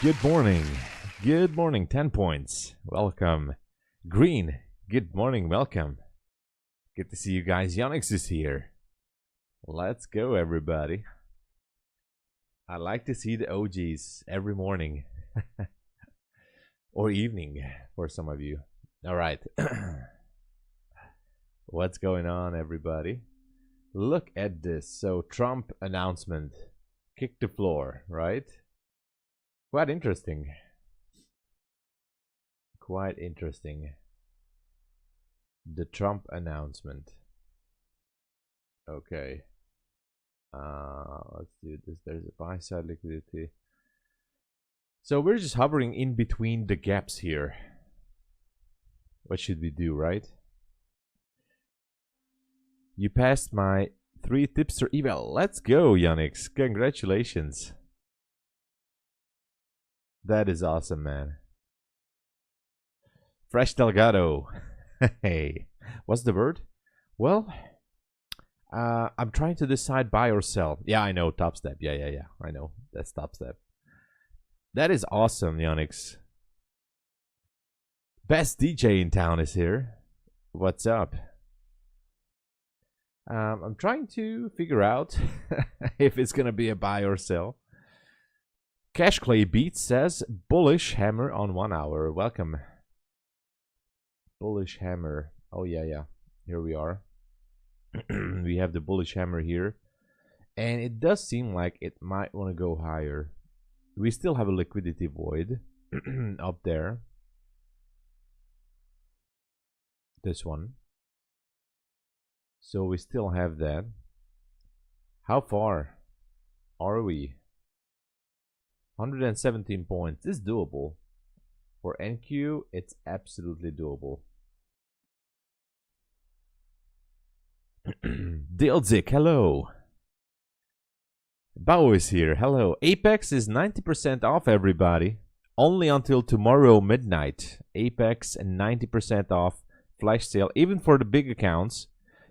Good morning. Good morning, 10 points. Welcome. Green, good morning, welcome. Good to see you guys. Yonex is here. Let's go, everybody. I like to see the OGs every morning. Or evening for some of you. All right. What's going on, everybody? Look at this. So, Trump announcement. Kick the floor, right? Quite interesting. Quite interesting. The Trump announcement. Okay. Let's do this. There's a buy side liquidity. So we're just hovering in between the gaps here. What should we do, right? You passed my 3 tipster eval. Let's go, Yonex. Congratulations. That is awesome, man. Fresh Delgado. Hey, what's the word? Well, I'm trying to decide buy or sell. Yeah, I know, top step. Yeah. I know, that's top step. That is awesome, Yonex. Best DJ in town is here. What's up? I'm trying to figure out if it's gonna be a buy or sell. Cash Clay Beats says bullish hammer on 1 hour. Welcome. Bullish hammer. Oh yeah. Here we are. We have the bullish hammer here, and it does seem like it might want to go higher. We still have a liquidity void up there. This one. So we still have that. How far are we? 117 points. This is doable. For NQ, it's absolutely doable. Dilzik, hello. Bao is here, hello. Apex is 90% off, everybody. Only until tomorrow midnight. Apex and 90% off. Flash sale, even for the big accounts.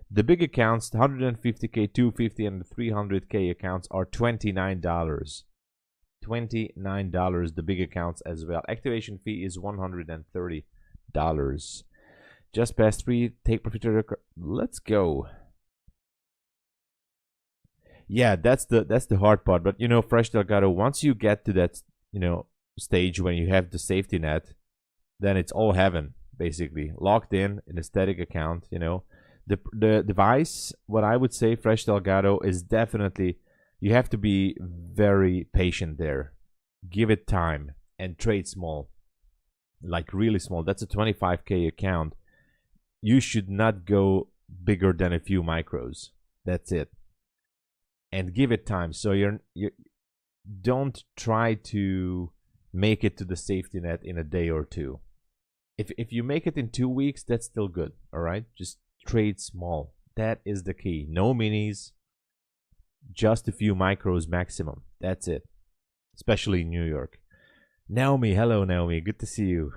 The big accounts, 150k, 250, and the 300k accounts are $29. $29, the big accounts as well. Activation fee is $130. Just past 3, take profit. Let's go. Yeah, that's the hard part. But you know, Fresh Delgado, once you get to that, you know, stage when you have the safety net, then it's all heaven, basically. Locked in a static account, you know. The device, what I would say, Fresh Delgado, is definitely, you have to be very patient there. Give it time and trade small. Like really small. That's a 25k account. You should not go bigger than a few micros. That's it. And give it time. So you don't try to make it to the safety net in a day or two. If you make it in 2 weeks, that's still good. All right, just trade small. That is the key. No minis, just a few micros maximum. That's it. Especially in New York. Naomi, hello Naomi, good to see you.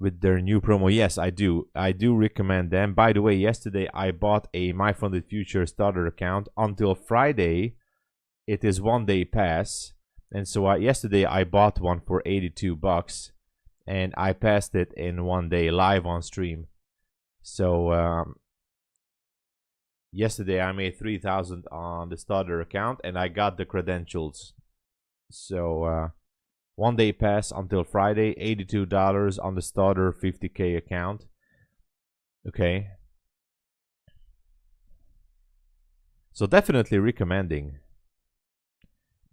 With their new promo, yes, I do recommend them. By the way, yesterday I bought a MyFundedFutures starter account. Until Friday it is 1 day pass, and so yesterday I bought one for 82 bucks, and I passed it in 1 day live on stream. So yesterday I made 3,000 on the starter account, and I got the credentials. So 1 day pass until Friday, $82 on the starter 50k account. Okay. So definitely recommending.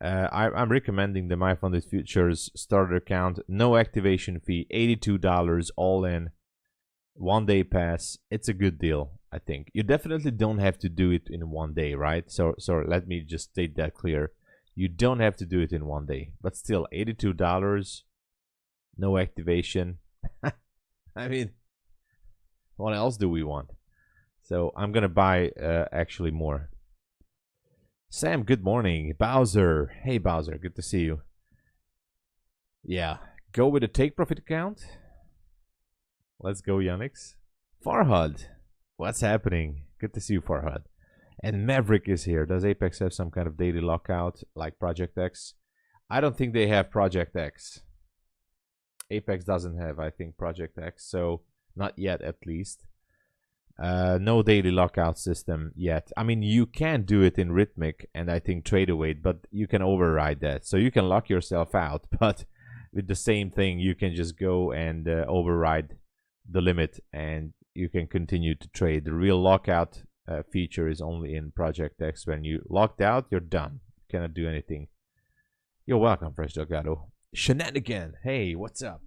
I'm recommending the MyFundedFutures starter account. No activation fee, $82 all in. 1 day pass. It's a good deal, I think. You definitely don't have to do it in 1 day, right? So let me just state that clear. You don't have to do it in 1 day, but still $82, no activation. I mean, what else do we want? So I'm gonna buy actually more. Sam, good morning. Bowser, hey Bowser, good to see you. Yeah, go with a take profit account. Let's go, Yonex. Farhad, what's happening? Good to see you, Farhad. And Maverick is here. Does Apex have some kind of daily lockout like Project X? I don't think they have Project X. Apex doesn't have, I think, Project X, so not yet at least. No daily lockout system yet. I mean, you can do it in Rhythmic and I think TradeAway, but you can override that. So you can lock yourself out, but with the same thing, you can just go and override the limit and you can continue to trade. The real lockout feature is only in Project X. When you locked out, you're done. You cannot do anything. You're welcome, Fresh Delgado. Shenanigan. Hey, what's up?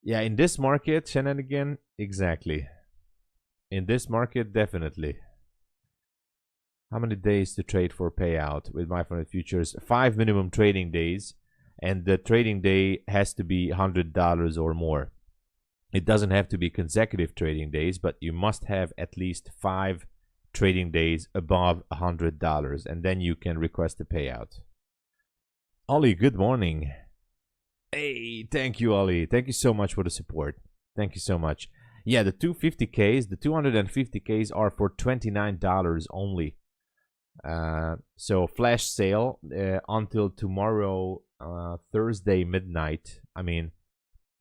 Yeah, in this market, Shenanigan, exactly. In this market, definitely. How many days to trade for payout with MyFundedFutures? 5 minimum trading days, and the trading day has to be $100 or more. It doesn't have to be consecutive trading days, but you must have at least 5 trading days above $100, and then you can request a payout. Ollie, good morning. Hey, thank you, Ollie. Thank you so much for the support. Thank you so much. Yeah, the 250Ks, the 250Ks are for $29 only. So flash sale until tomorrow, Thursday midnight. I mean,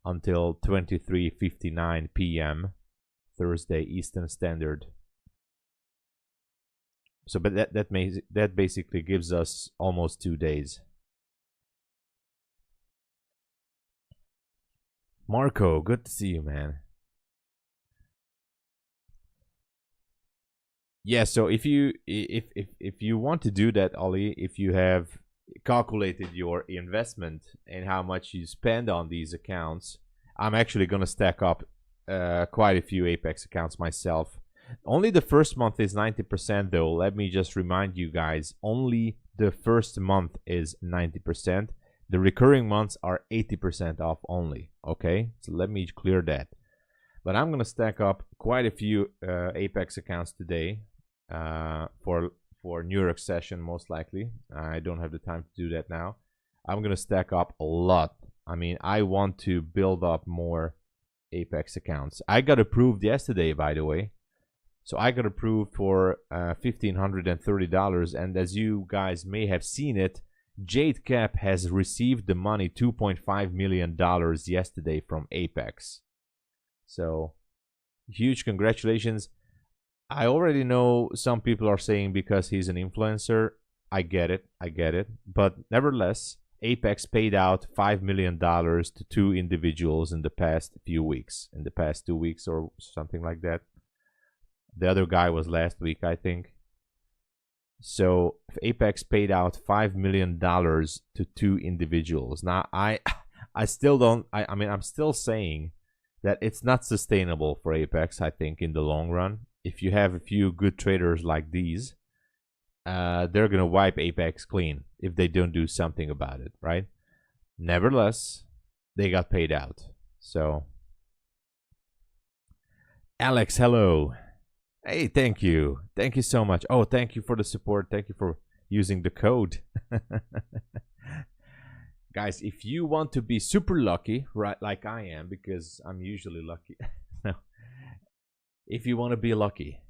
until 23:59 p.m. Thursday Eastern Standard. So, but that basically gives us almost 2 days. Marco, good to see you, man. Yeah, so if you want to do that, Ollie, if you have calculated your investment and how much you spend on these accounts, I'm actually gonna stack up quite a few Apex accounts myself. Only the first month is 90% though. Let me just remind you guys, only the first month is 90%. The recurring months are 80% off only. Okay, so let me clear that. But I'm gonna stack up quite a few Apex accounts today for New York session, most likely. I don't have the time to do that now. I'm gonna stack up a lot. I mean, I want to build up more Apex accounts. I got approved yesterday, by the way. So I got approved for $1,530, and as you guys may have seen it, Jade Cap has received the money, $2.5 million yesterday from Apex. So huge congratulations. I already know some people are saying because he's an influencer. I get it. But nevertheless, Apex paid out $5 million to 2 individuals in the past few weeks. In the past 2 weeks or something like that. The other guy was last week, I think. So Apex paid out $5 million to 2 individuals. Now, I still don't... I mean, I'm still saying that it's not sustainable for Apex, I think, in the long run. If you have a few good traders like these, they're going to wipe Apex clean if they don't do something about it, right? Nevertheless, they got paid out. So, Alex, hello. Hey, thank you. Thank you so much. Oh, thank you for the support. Thank you for using the code. Guys, if you want to be super lucky, right, like I am, because I'm usually lucky. No. If you want to be lucky,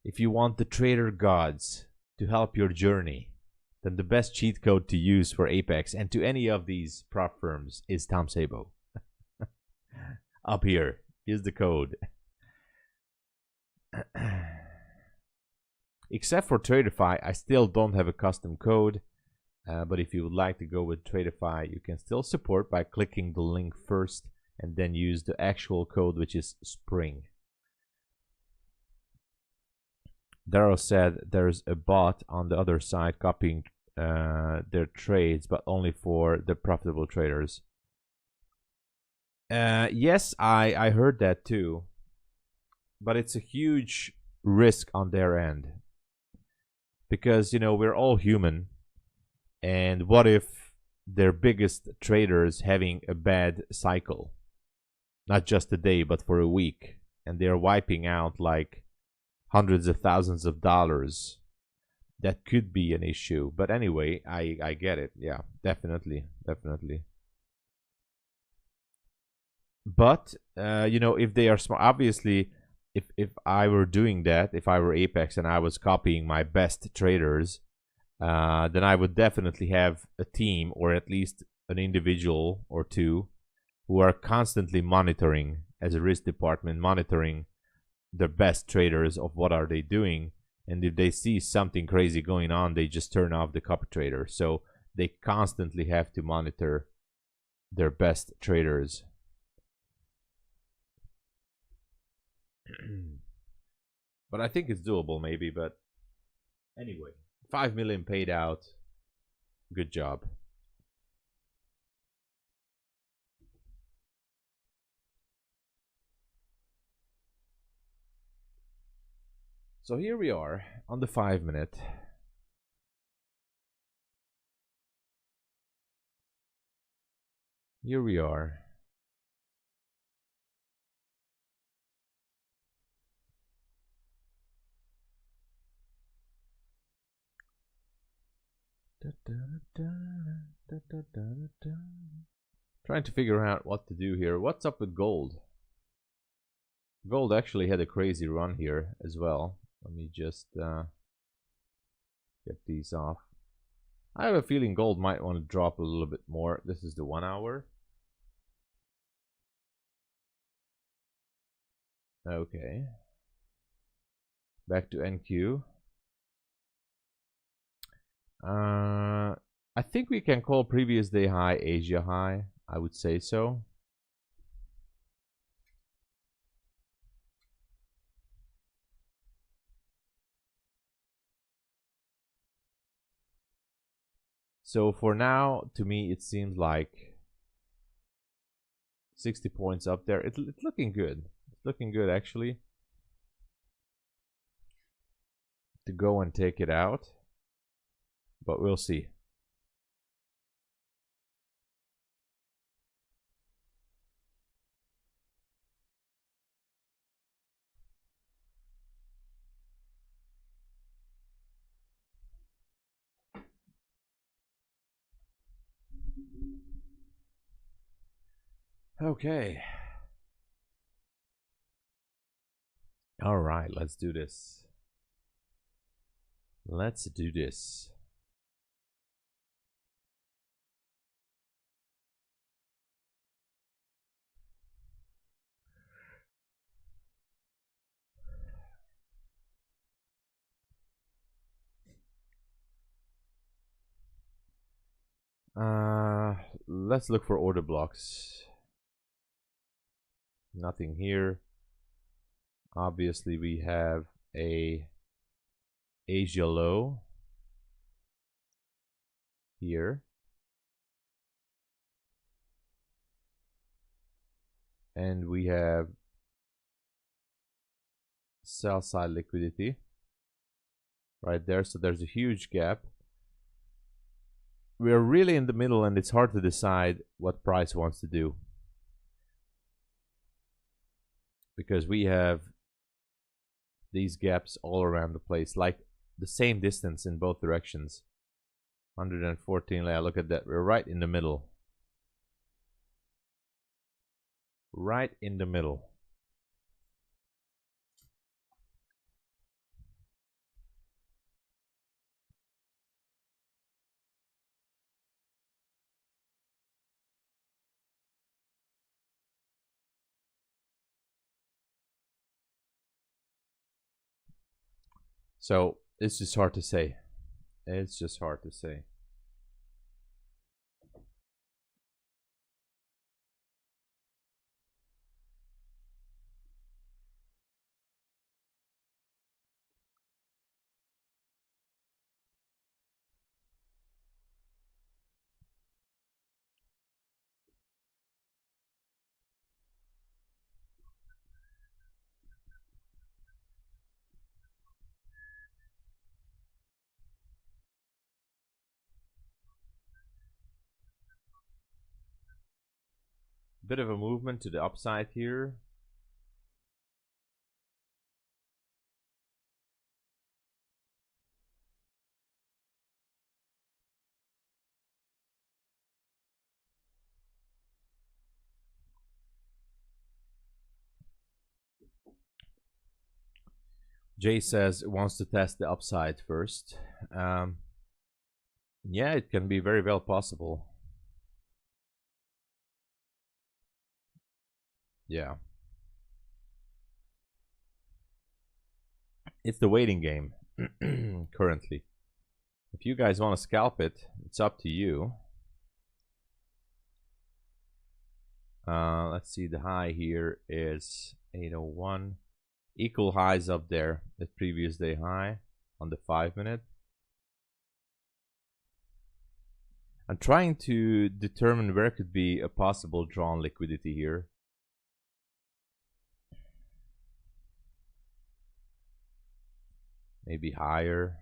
if you want the trader gods to help your journey, then the best cheat code to use for Apex and to any of these prop firms is tomsabo. Up here, here's the code. Except for TRADEIFY, I still don't have a custom code. But if you would like to go with TRADEIFY, you can still support by clicking the link first and then use the actual code, which is SPRING. Daryl said there's a bot on the other side copying their trades, but only for the profitable traders. Yes, I heard that too. But it's a huge risk on their end. Because, you know, we're all human. And what if their biggest traders having a bad cycle? Not just a day, but for a week. And they're wiping out like hundreds of thousands of dollars. That could be an issue. But anyway, I get it. Yeah, definitely. But, you know, if they are smart, obviously, if I were doing that, if I were Apex and I was copying my best traders, then I would definitely have a team or at least an individual or two who are constantly monitoring, as a risk department, monitoring the best traders of what are they doing. And if they see something crazy going on, they just turn off the copy trader. So they constantly have to monitor their best traders. But I think it's doable maybe. But anyway, 5 million paid out. Good job. So here we are on the 5 minute. Here we are. Trying to figure out what to do here. What's up with gold? Gold actually had a crazy run here as well. Let me just get these off. I have a feeling gold might want to drop a little bit more. This is the 1 hour. Okay. Back to NQ. I think we can call previous day high Asia high. I would say so. So for now, to me, it seems like 60 points up there. It's looking good. It's looking good, actually, to go and take it out. But we'll see. Okay. All right, let's do this. Let's do this. Let's look for order blocks. Nothing here. Obviously, we have a Asia low here. And we have sell side liquidity right there. So there's a huge gap. We're really in the middle, and it's hard to decide what price wants to do, because we have these gaps all around the place, like the same distance in both directions. 114. Look at that. We're right in the middle. Right in the middle. So it's just hard to say. It's just hard to say. Bit of a movement to the upside here. Jay says wants to test the upside first. Yeah, it can be very well possible. Yeah. It's the waiting game currently. If you guys want to scalp it, it's up to you. Let's see, the high here is 801. Equal highs up there, the previous day high on the 5-minute. I'm trying to determine where could be a possible drawn liquidity here. Maybe higher.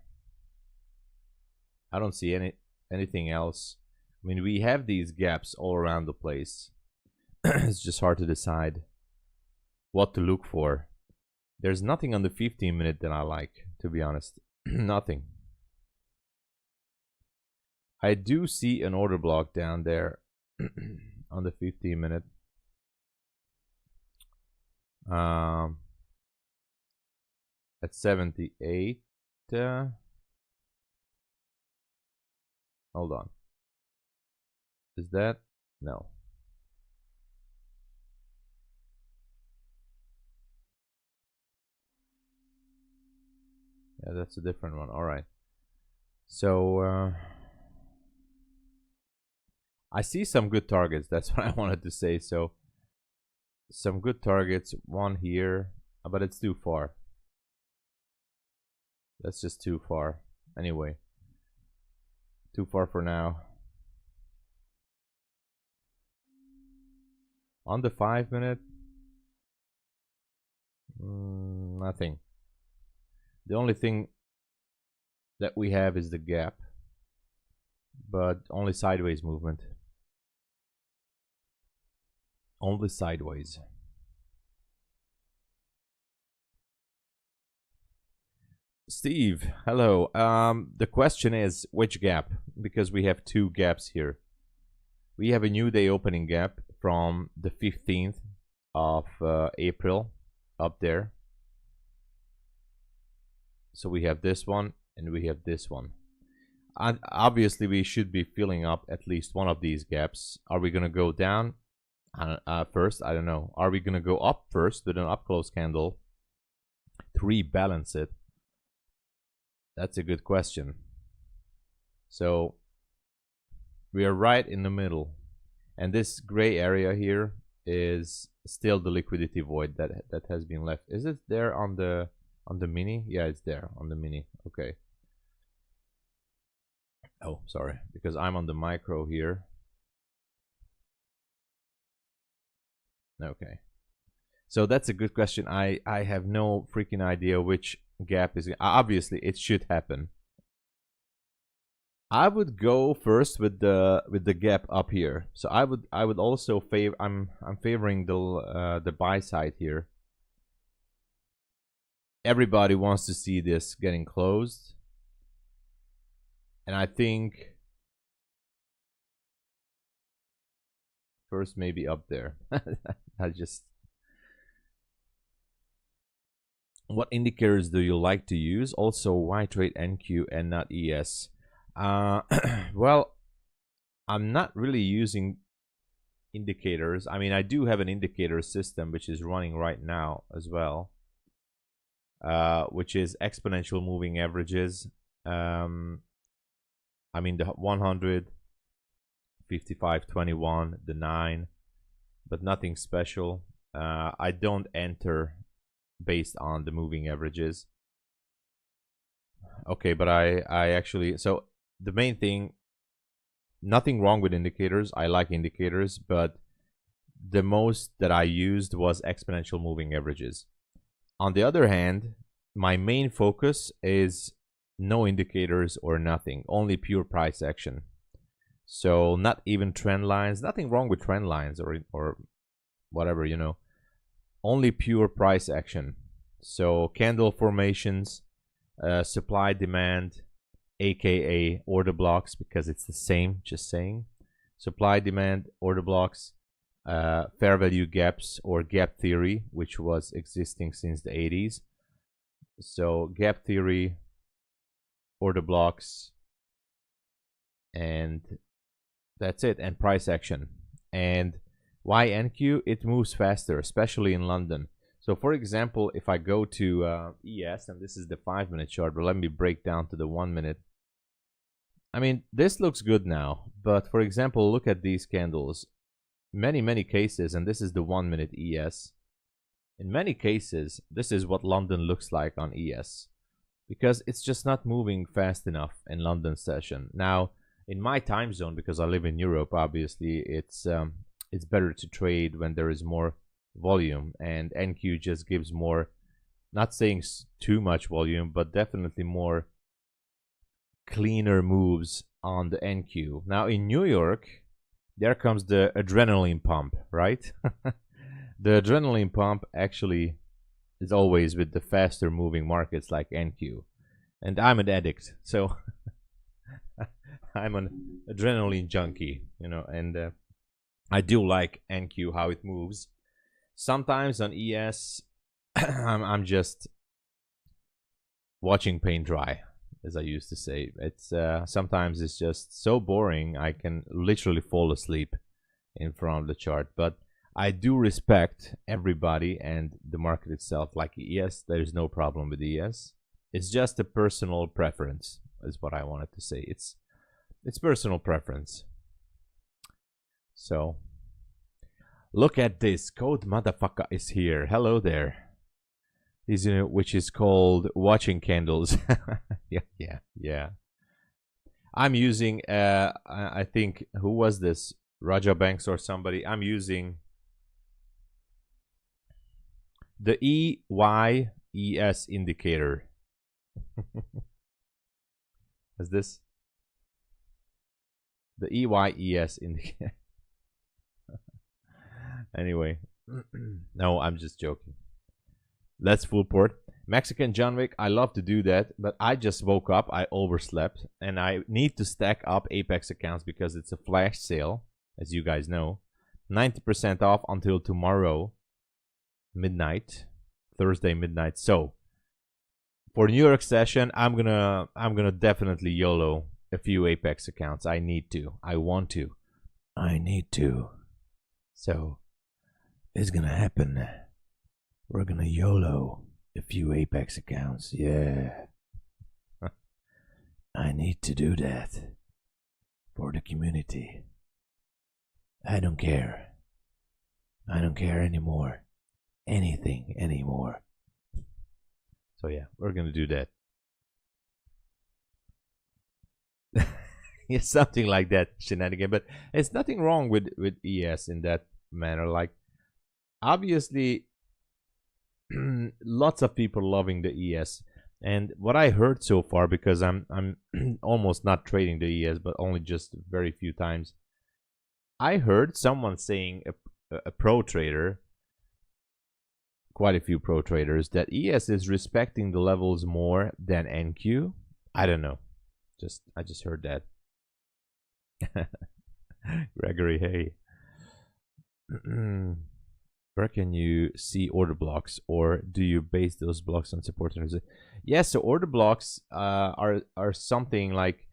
I don't see anything else. I mean, we have these gaps all around the place. It's just hard to decide what to look for. There's nothing on the 15-minute that I like, to be honest. Nothing. I do see an order block down there on the 15-minute. At 78. Hold on. Is that? No. Yeah, that's a different one. All right. So I see some good targets. That's what I wanted to say. So some good targets. One here, but it's too far. That's just too far. Anyway, too far for now. On the 5-minute, nothing. The only thing that we have is the gap, but only sideways movement. Only sideways. Steve, hello. The question is which gap? Because we have two gaps here. We have a new day opening gap from the 15th of April up there. So we have this one and we have this one. And obviously we should be filling up at least one of these gaps. Are we gonna go down first? I don't know. Are we gonna go up first with an up close candle to rebalance it? That's a good question. So we are right in the middle, and this gray area here is still the liquidity void that has been left. Is it there on the mini? Yeah, it's there on the mini. Okay. Oh, sorry, because I'm on the micro here. Okay. So that's a good question. I have no freaking idea which gap is. Obviously it should happen. I would go first with the gap up here. So I would also favor. I'm favoring the buy side here. Everybody wants to see this getting closed, and I think first maybe up there. I just. What indicators do you like to use? Also, why trade NQ and not ES? Well, I'm not really using indicators. I mean, I do have an indicator system which is running right now as well, which is exponential moving averages. I mean, the 100, 55, 21, the 9, but nothing special. I don't enter based on the moving averages. Okay, but I actually, so the main thing, nothing wrong with indicators. I like indicators, but the most that I used was exponential moving averages. On the other hand, my main focus is no indicators or nothing, only pure price action. So not even trend lines, nothing wrong with trend lines or whatever, you know. Only pure price action. So candle formations, supply demand, aka order blocks, because it's the same, just saying. Supply demand, order blocks, fair value gaps or gap theory, which was existing since the 80s. So gap theory, order blocks, and that's it, and price action. And why NQ? It moves faster, especially in London. So for example, if I go to ES, and this is the 5-minute chart, but let me break down to the 1 minute. I mean, this looks good now, but for example, look at these candles. Many cases, and this is the 1 minute ES. In many cases, this is what London looks like on ES, because it's just not moving fast enough in London session. Now, in my time zone, because I live in Europe, obviously, it's better to trade when there is more volume, and NQ just gives more, not saying too much volume, but definitely more cleaner moves on the NQ. Now in New York, there comes the adrenaline pump, right? The adrenaline pump actually is always with the faster moving markets like NQ, and I'm an addict, so I'm an adrenaline junkie, you know, and I do like NQ, how it moves. Sometimes on ES, I'm just watching paint dry, as I used to say. It's sometimes it's just so boring I can literally fall asleep in front of the chart. But I do respect everybody and the market itself. Like ES, there's no problem with ES. It's just a personal preference, is what I wanted to say. It's personal preference. So look at this. Code motherfucker is here. Hello there. Is, you know, which is called watching candles. yeah. I'm using I think, who was this, Raja Banks or somebody. I'm using the EYES indicator. Is this the EYES indicator? Anyway, no, I'm just joking. Let's full port. Mexican John Wick, I love to do that, but I just woke up, I overslept, and I need to stack up Apex accounts because it's a flash sale, as you guys know. 90% off until tomorrow midnight, Thursday midnight. So for New York session, I'm gonna definitely YOLO a few Apex accounts. I need to. I want to. I need to. So it's gonna happen. We're gonna YOLO a few Apex accounts. Yeah. I need to do that for the community. I don't care. I don't care anymore. Anything anymore. So yeah, we're gonna do that. Yeah, something like that shenanigan. But it's nothing wrong with ES in that manner. Like, obviously, lots of people loving the ES, and what I heard so far, because I'm almost not trading the ES, but only just very few times, I heard someone saying, a pro trader, quite a few pro traders, that ES is respecting the levels more than NQ. I don't know, I just heard that. Gregory, hey. Where can you see order blocks, or do you base those blocks on support and resistance? Yes, so order blocks are something like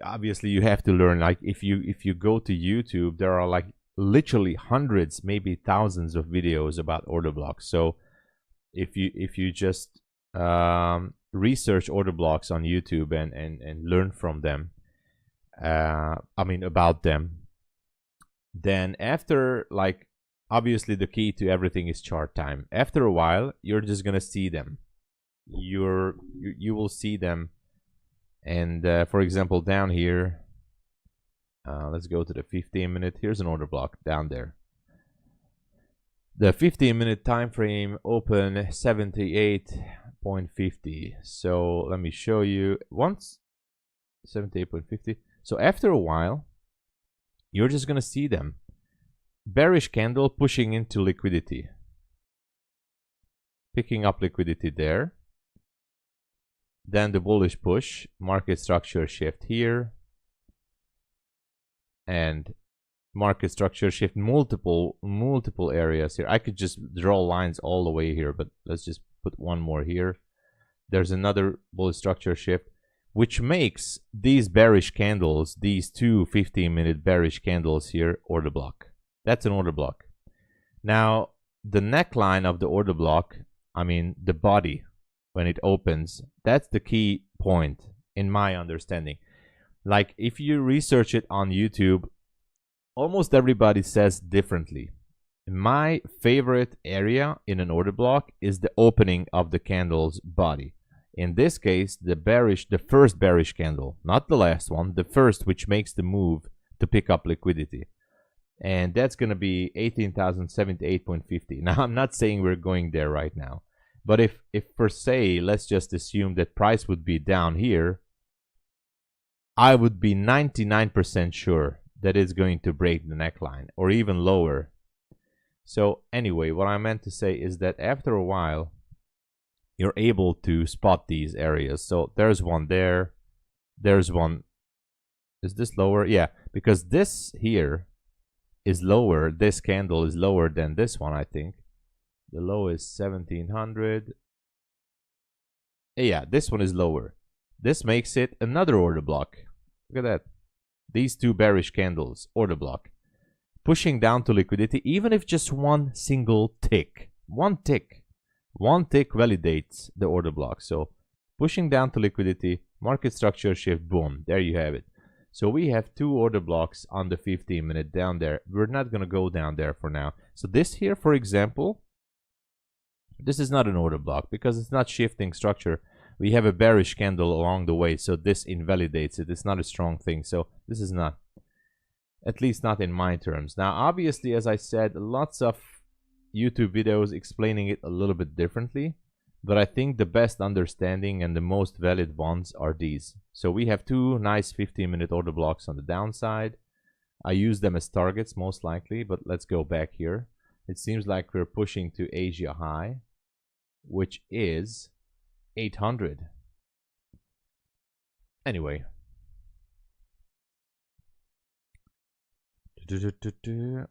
obviously you have to learn. Like if you go to YouTube, there are like literally hundreds, maybe thousands of videos about order blocks. So if you just research order blocks on YouTube and learn from them, I mean about them, then after, like, obviously the key to everything is chart time. After a while, you're just gonna see them. You will see them, and for example, down here, let's go to the 15-minute. Here's an order block down there. The 15-minute time frame open 78.50. So let me show you. Once 78.50. So after a while, you're just gonna see them. Bearish candle pushing into liquidity, picking up liquidity there. Then the bullish push, market structure shift here, and market structure shift multiple areas here. I could just draw lines all the way here, but let's just put one more here. There's another bullish structure shift. which makes these bearish candles, these two 15-minute bearish candles here, order block. That's an order block. Now, the neckline of the order block, I mean the body, when it opens, that's the key point in my understanding. Like, if you research it on YouTube, almost everybody says differently. My favorite area in an order block is the opening of the candle's body. In this case, the first bearish candle, not the last one, the first, which makes the move to pick up liquidity. And that's going to be 18,078.50. Now, I'm not saying we're going there right now. But if per se, let's just assume that price would be down here, I would be 99% sure that it's going to break the neckline or even lower. So anyway, what I meant to say is that after a while, you're able to spot these areas. So there's one there. There's one. Is this lower? Yeah, because this here is lower. This candle is lower than this one, I think. The low is 1700. Yeah, this one is lower. This makes it another order block. Look at that. These two bearish candles, order block. Pushing down to liquidity, even if just one single tick. One tick validates the order block. So pushing down to liquidity, market structure shift, boom. There you have it. So we have two order blocks on the 15-minute down there. We're not going to go down there for now. So this here, for example, this is not an order block because it's not shifting structure. We have a bearish candle along the way, so this invalidates it. It's not a strong thing. So this is not, at least not in my terms. Now, obviously, as I said, lots of YouTube videos explaining it a little bit differently, but I think the best understanding and the most valid ones are these. So we have two nice 15-minute order blocks on the downside. I use them as targets most likely, but let's go back here. It seems like we're pushing to Asia high, which is 800. Anyway.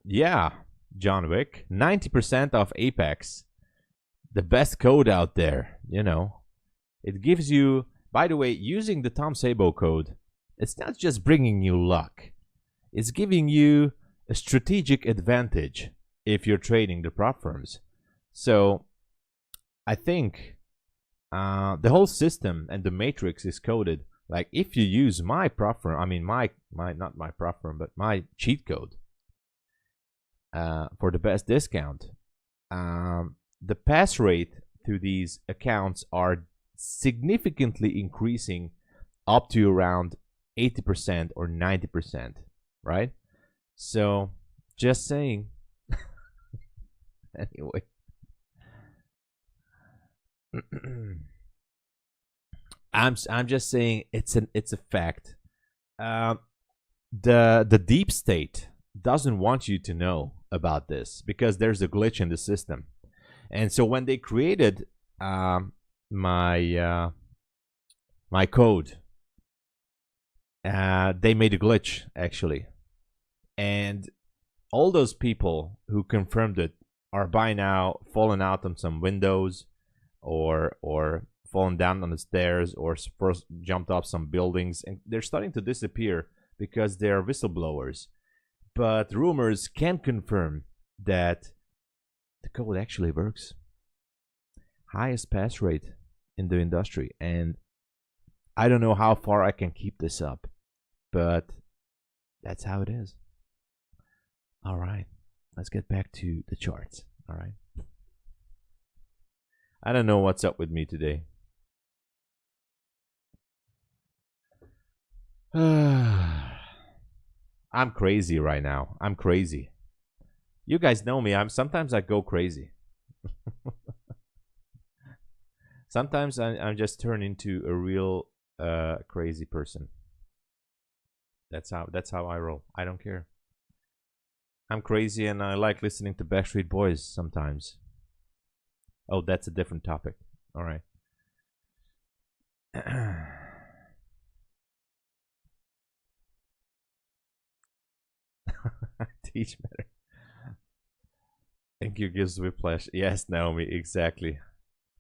Yeah, John Wick. 90% of Apex. The best code out there, you know. It gives you, by the way, using the tomsabo code, it's not just bringing you luck. It's giving you a strategic advantage if you're trading the prop firms. So I think the whole system and the matrix is coded. Like, if you use my prop firm, I mean not my prop firm, but my cheat code for the best discount, the pass rate to these accounts are significantly increasing up to around 80% or 90%, right? So just saying. Anyway. I'm just saying it's a fact. The deep state doesn't want you to know about this because there's a glitch in the system. And so when they created my code, they made a glitch actually, and all those people who confirmed it are by now fallen out on some windows, or fallen down on the stairs, or first jumped off some buildings, and they're starting to disappear because they're whistleblowers. But rumors can confirm that the code actually works. Highest pass rate in the industry, and I don't know how far I can keep this up, but that's how it is. All right, let's get back to the charts. All right. I don't know what's up with me today. I'm crazy right now. I'm crazy. You guys know me. Sometimes I go crazy. Sometimes I'm just turned into a real crazy person. That's how I roll. I don't care. I'm crazy and I like listening to Backstreet Boys sometimes. Oh, that's a different topic. All right. Teach better. Thank you, gives whiplash. Yes, Naomi, exactly.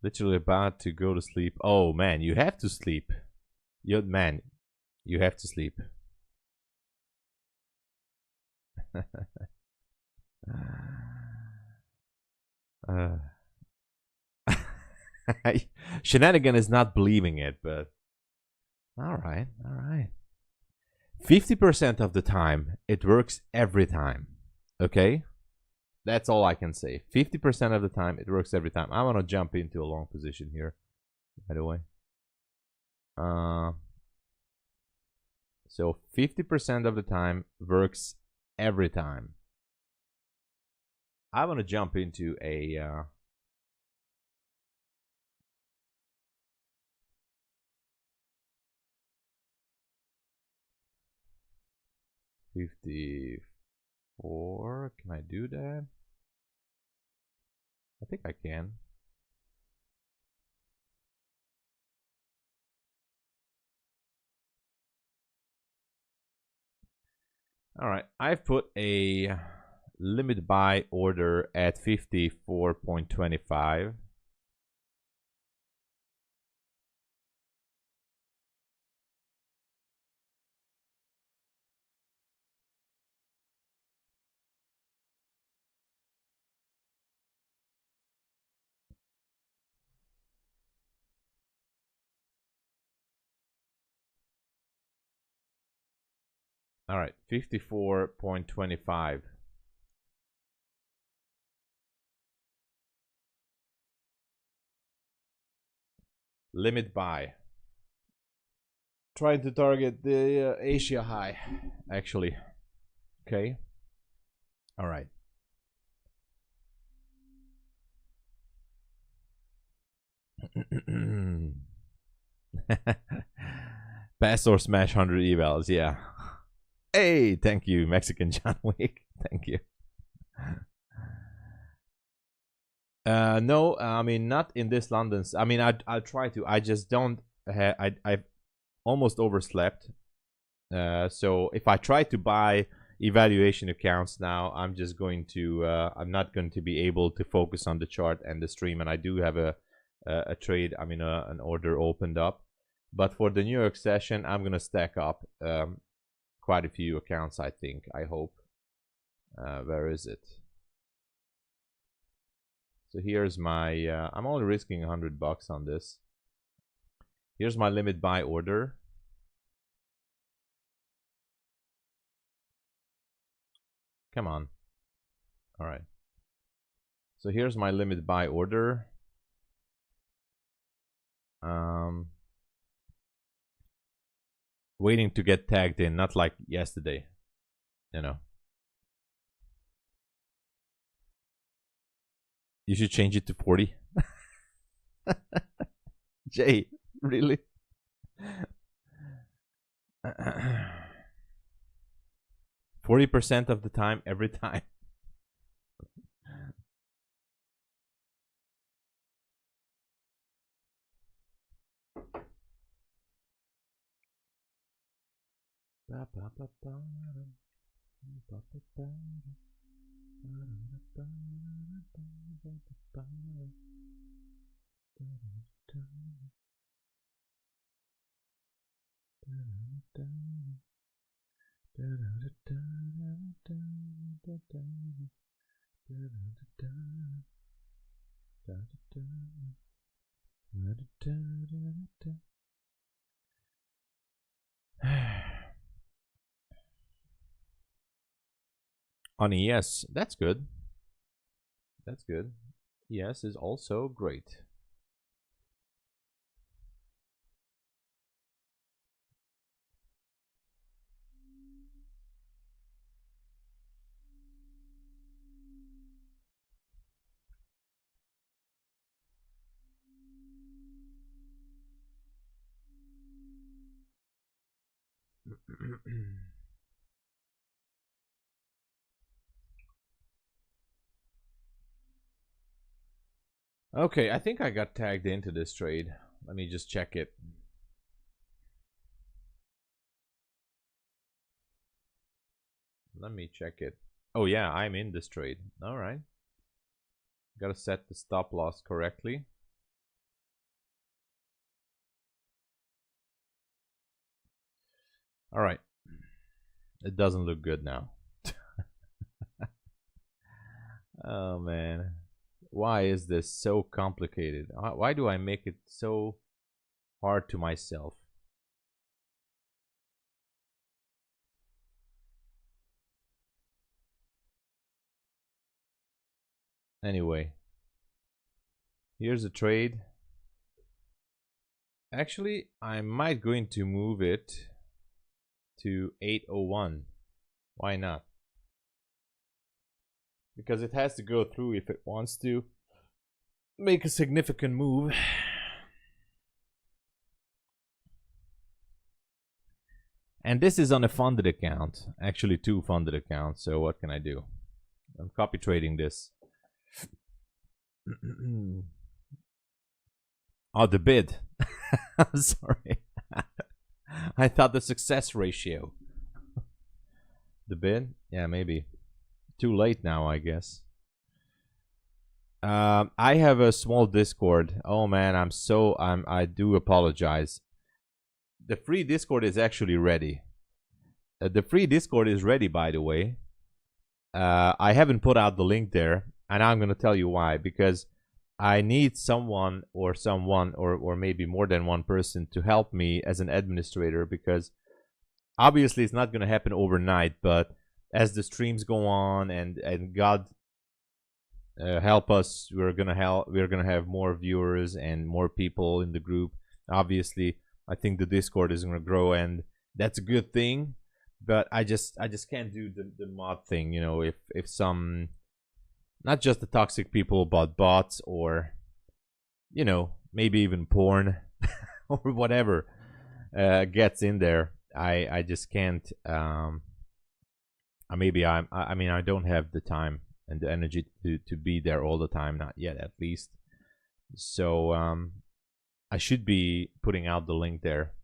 Literally about to go to sleep. Oh man, you have to sleep. Man, you have to sleep. Shenanigan is not believing it, but all right, all right. 50% of the time, it works every time. Okay? That's all I can say. 50% of the time, it works every time. I want to jump into a long position here, by the way. So 50% of the time works every time. I want to jump into a 54. Can I do that? I think I can. All right, I've put a limit buy order at 54.25. All right, 54.25. Limit buy. Trying to target the Asia high, actually. Okay. All right. Pass or smash 100 evals, yeah. Hey, thank you, Mexican John Wick. Thank you. No, I mean not in this London. I mean, I'll try to. I just don't have. I've almost overslept. So if I try to buy evaluation accounts now, I'm just going to. I'm not going to be able to focus on the chart and the stream. And I do have a trade. I mean, an order opened up. But for the New York session, I'm gonna stack up quite a few accounts. I think. I hope. Where is it? So here's my, I'm only risking $100 on this. Here's my limit buy order. Come on. All right. So here's my limit buy order. Waiting to get tagged in, not like yesterday, you know. You should change it to 40. Jay, really? 40% of the time, every time. On ES, that's good. That's good. ES is also great. Okay, I think I got tagged into this trade. Let me just check it. Let me check it. Oh yeah, I'm in this trade. All right. Gotta set the stop loss correctly. All right. It doesn't look good now. Oh man. Why is this so complicated? Why do I make it so hard to myself? Anyway, here's a trade. Actually, I might going to move it to 801. Why not? Because it has to go through if it wants to make a significant move. And this is on a funded account, actually 2 funded accounts. So what can I do? I'm copy trading this. Oh, the bid. I'm sorry. I thought the success ratio. The bid? Yeah, maybe. Too late now, I guess. I have a small Discord. Oh man, I do apologize. The free Discord is actually ready. The free Discord is ready, by the way. I haven't put out the link there, and I'm gonna tell you why. Because I need someone or maybe more than one person to help me as an administrator, because obviously it's not gonna happen overnight, but as the streams go on and God help us, we're gonna have more viewers and more people in the group. Obviously, I think the Discord is gonna grow, and that's a good thing. But I just can't do the mod thing, you know. If some, not just the toxic people, but bots, or you know, maybe even porn or whatever gets in there, I just can't. Maybe I mean, I don't have the time and the energy to be there all the time, not yet at least. So I should be putting out the link there.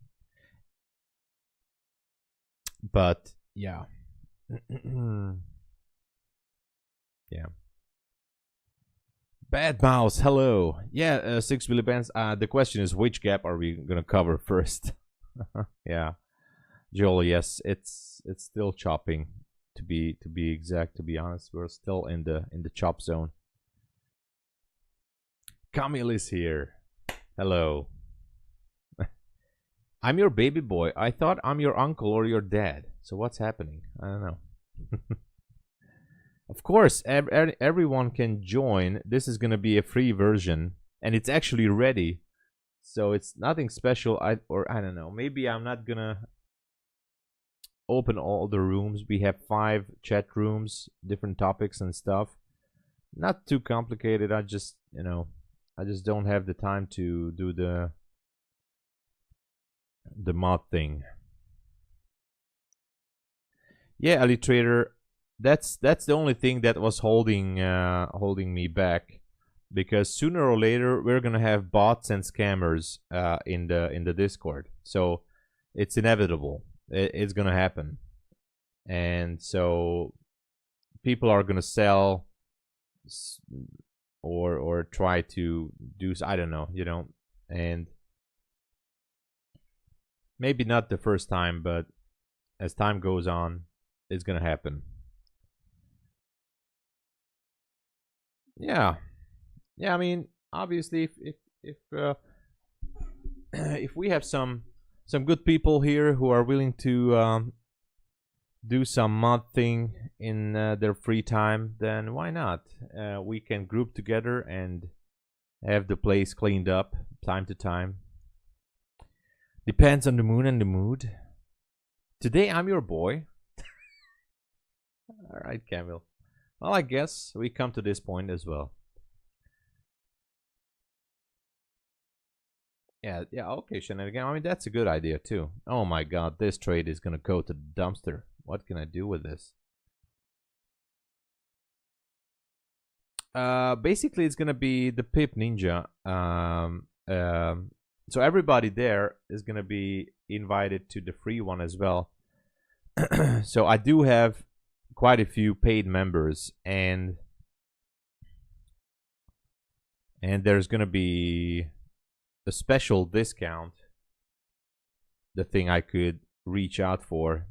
But yeah. Yeah. Bad Mouse, hello. Yeah, 6 Billy Bands. The question is, which gap are we gonna cover first? Yeah, Joel. Yes, it's still chopping. To be exact, to be honest, we're still in the chop zone. Camille is here. Hello. I'm your baby boy. I thought I'm your uncle or your dad. So what's happening? I don't know. Of course, everyone can join. This is gonna be a free version, and it's actually ready. So it's nothing special. I don't know. Maybe I'm not gonna open all the rooms. We have 5 chat rooms, different topics and stuff. Not too complicated. I just, you know, I just don't have the time to do the mod thing. Yeah, Ali Trader, that's the only thing that was holding me back, because sooner or later we're gonna have bots and scammers in the Discord. So it's inevitable. It's gonna happen, and so people are gonna sell or try to do, I don't know, you know, and maybe not the first time, but as time goes on, it's gonna happen. Yeah, I mean, obviously, if we have some good people here who are willing to do some mod thing in their free time, then why not? We can group together and have the place cleaned up time to time. Depends on the moon and the mood. Today I'm your boy. All right, Camille. Well, I guess we come to this point as well. Yeah, okay, Shenanigan. I mean, that's a good idea too. Oh my god, this trade is gonna go to the dumpster. What can I do with this? Basically, it's gonna be the Pip Ninja. So everybody there is gonna be invited to the free one as well. So I do have quite a few paid members, and there's gonna be a special discount. The thing I could reach out for.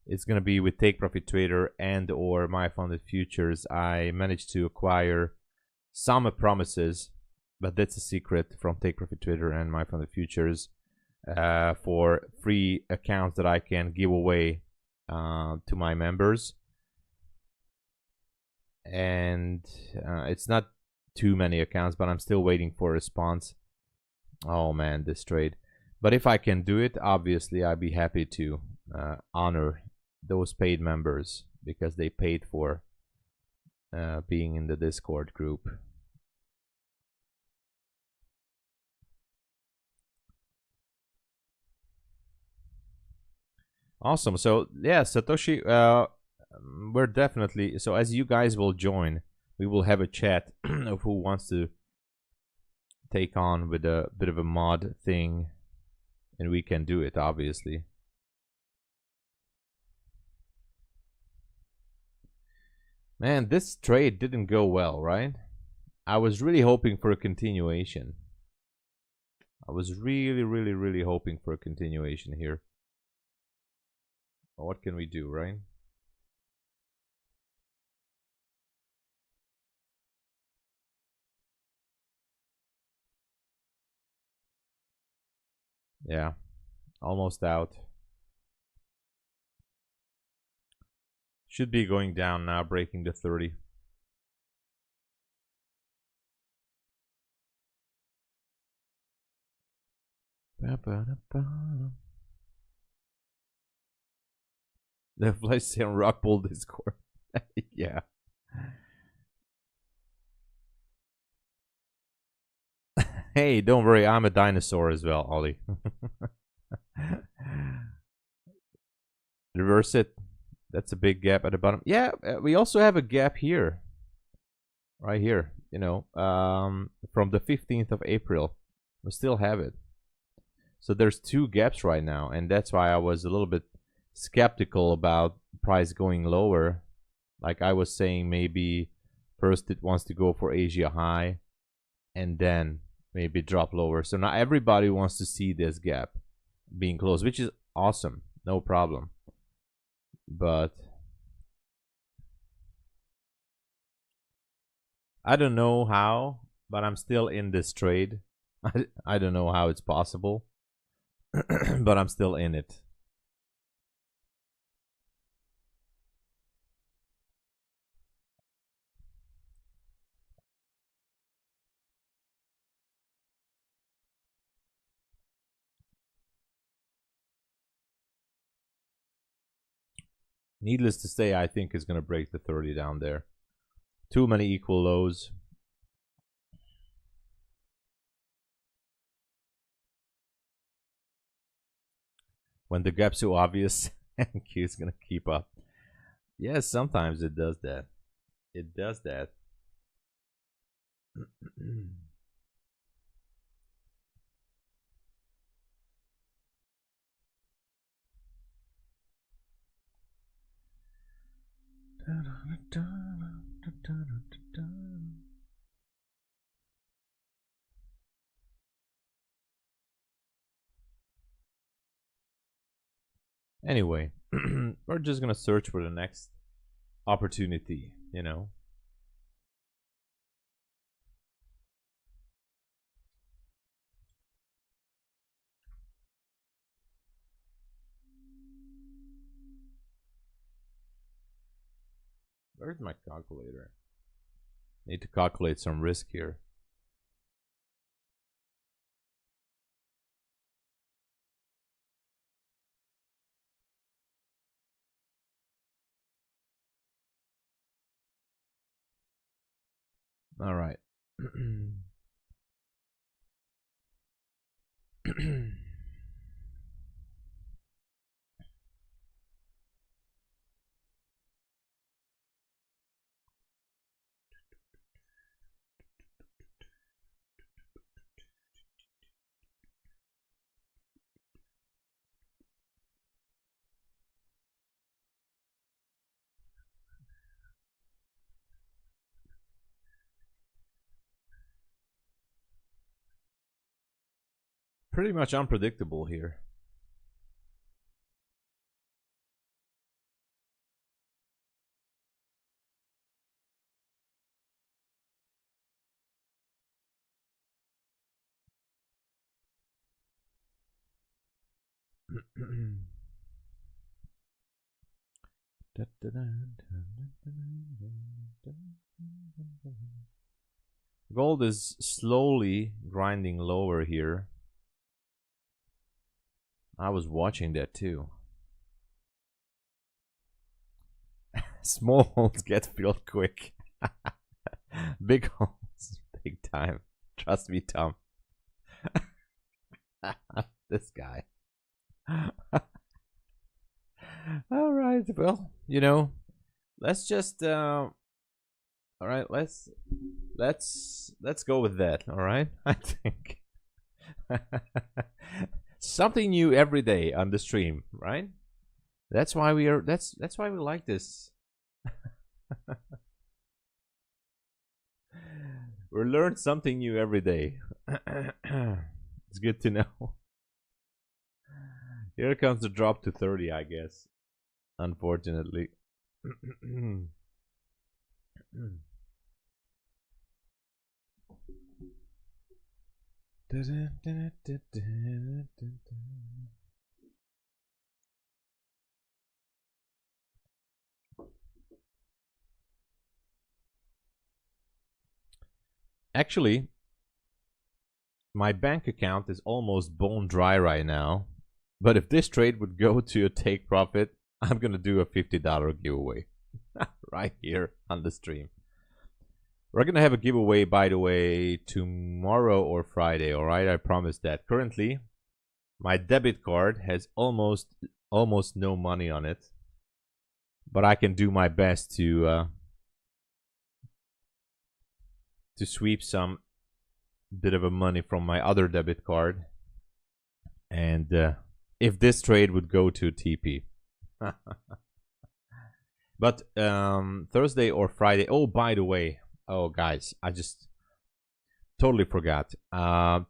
It's gonna be with Take Profit Trader and or MyFundedFutures. I managed to acquire some promises, but that's a secret from Take Profit Trader and MyFundedFutures for free accounts that I can give away to my members. And it's not too many accounts, but I'm still waiting for a response. Oh man, this trade. But if I can do it, obviously I'd be happy to honor those paid members because they paid for being in the Discord group. Awesome. So yeah, Satoshi, we're definitely, so as you guys will join, we will have a chat of who wants to take on with a bit of a mod thing, and we can do it, obviously. Man, this trade didn't go well, right? I was really hoping for a continuation. I was really hoping for a continuation here. What can we do, right? Yeah, almost out. Should be going down now, breaking the 30. The flash sale rock bull Discord. Yeah. Hey, don't worry, I'm a dinosaur as well, Ollie. Reverse it. That's a big gap at the bottom. Yeah, we also have a gap here. Right here, you know, from the 15th of April. We still have it. So there's two gaps right now, and that's why I was a little bit skeptical about price going lower. Like I was saying, maybe first it wants to go for Asia high and then maybe drop lower. So now everybody wants to see this gap being closed, which is awesome, no problem. But I don't know how, but I'm still in this trade. I don't know how it's possible, but I'm still in it. Needless to say, I think it's going to break the 30 down there. Too many equal lows. When the gap's so obvious, Q is going to keep up. Yes, sometimes it does that. It does that. Anyway, we're just gonna search for the next opportunity, you know. Where's my calculator? Need to calculate some risk here. All right. Pretty much unpredictable here. Gold is slowly grinding lower here. I was watching that too. Small holes get filled quick. Big holes take time. Trust me, Tom. This guy. All right. Well, let's just all right, let's go with that, all right? I think something new every day on the stream, right? That's why we are that's why we like this. We learn something new every day. It's good to know. Here comes the drop to 30, I guess. Unfortunately. Actually, my bank account is almost bone dry right now. But if this trade would go to a take profit, I'm going to do a $50 giveaway right here on the stream. We're going to have a giveaway, by the way, tomorrow or Friday, all right? I promise that. Currently, my debit card has almost no money on it. But I can do my best to sweep some bit of a money from my other debit card. And if this trade would go to TP. But Thursday or Friday. Oh, by the way. Oh, guys, I just totally forgot.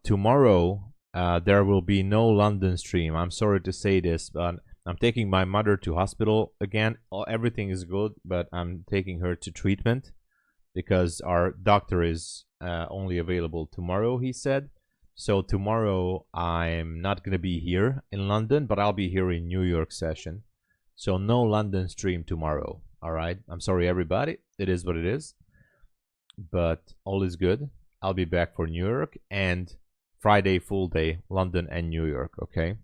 Tomorrow, there will be no London stream. I'm sorry to say this, but I'm taking my mother to hospital again. Everything is good, but I'm taking her to treatment because our doctor is only available tomorrow, he said. So tomorrow I'm not going to be here in London, but I'll be here in New York session. So no London stream tomorrow. All right. I'm sorry, everybody. It is what it is. But all is good. I'll be back for New York and Friday full day, London and New York. Okay.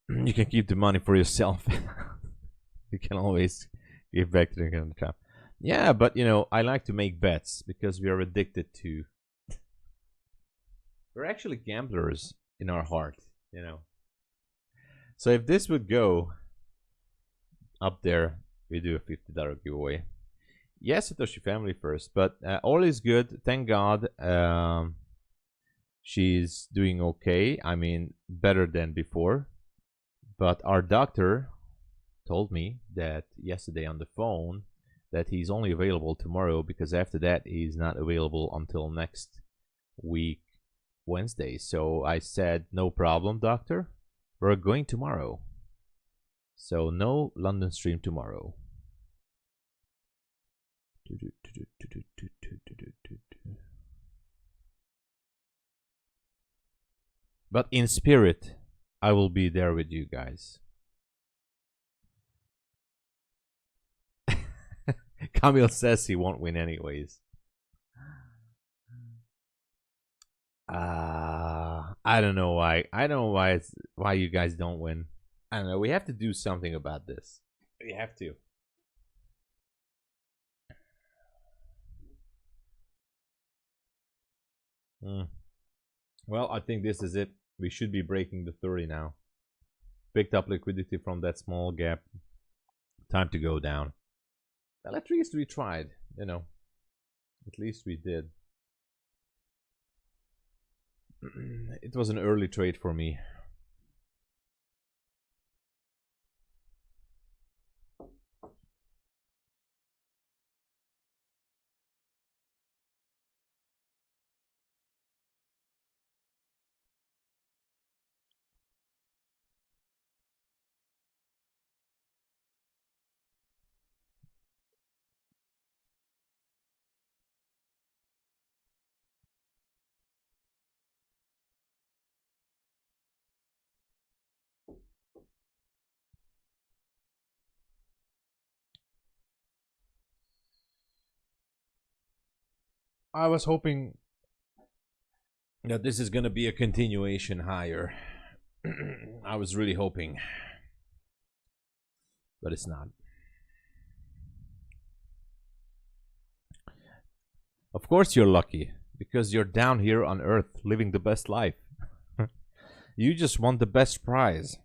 You can keep the money for yourself. You can always give back to the account. Yeah, but I like to make bets because we are addicted to. We're actually gamblers in our heart, So if this would go up there, we do a $50 giveaway. Yes, Satoshi family first, but all is good. Thank God. She's doing okay. I mean, better than before. But our doctor told me that yesterday on the phone that he's only available tomorrow because after that he's not available until next week, Wednesday. So I said, no problem, doctor. We're going tomorrow. So no London stream tomorrow. But in spirit, I will be there with you guys. Camille says he won't win anyways. I don't know why. I don't know why you guys don't win. I don't know. We have to do something about this. We have to. Well, I think this is it. We should be breaking the 30 now. Picked up liquidity from that small gap. Time to go down. Well, at least we tried, At least we did. It was an early trade for me. I was hoping that this is gonna be a continuation higher. I was really hoping, but it's not. Of course you're lucky, because you're down here on Earth living the best life. You just want the best prize.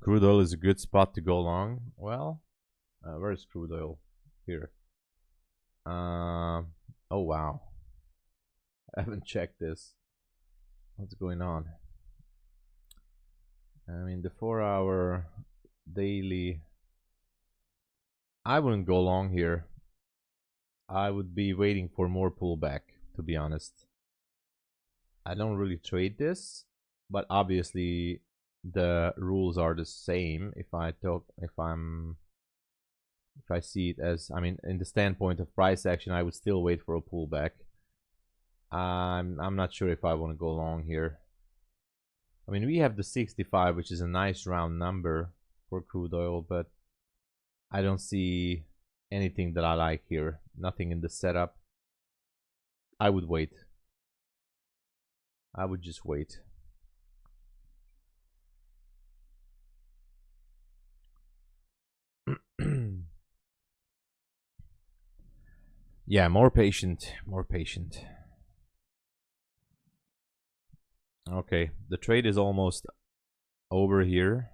Crude oil is a good spot to go long. Well, where's crude oil? Here. Oh wow. I haven't checked this. What's going on? I mean, the 4-hour daily. I wouldn't go long here. I would be waiting for more pullback, to be honest. I don't really trade this, but obviously the rules are the same. If I see it as, I mean, in the standpoint of price action, I would still wait for a pullback. I'm not sure if I want to go long here. I mean, we have the 65, which is a nice round number for crude oil, but I don't see anything that I like here. Nothing in the setup. I would wait. I would just wait. Yeah, more patient, more patient. Okay, the trade is almost over here.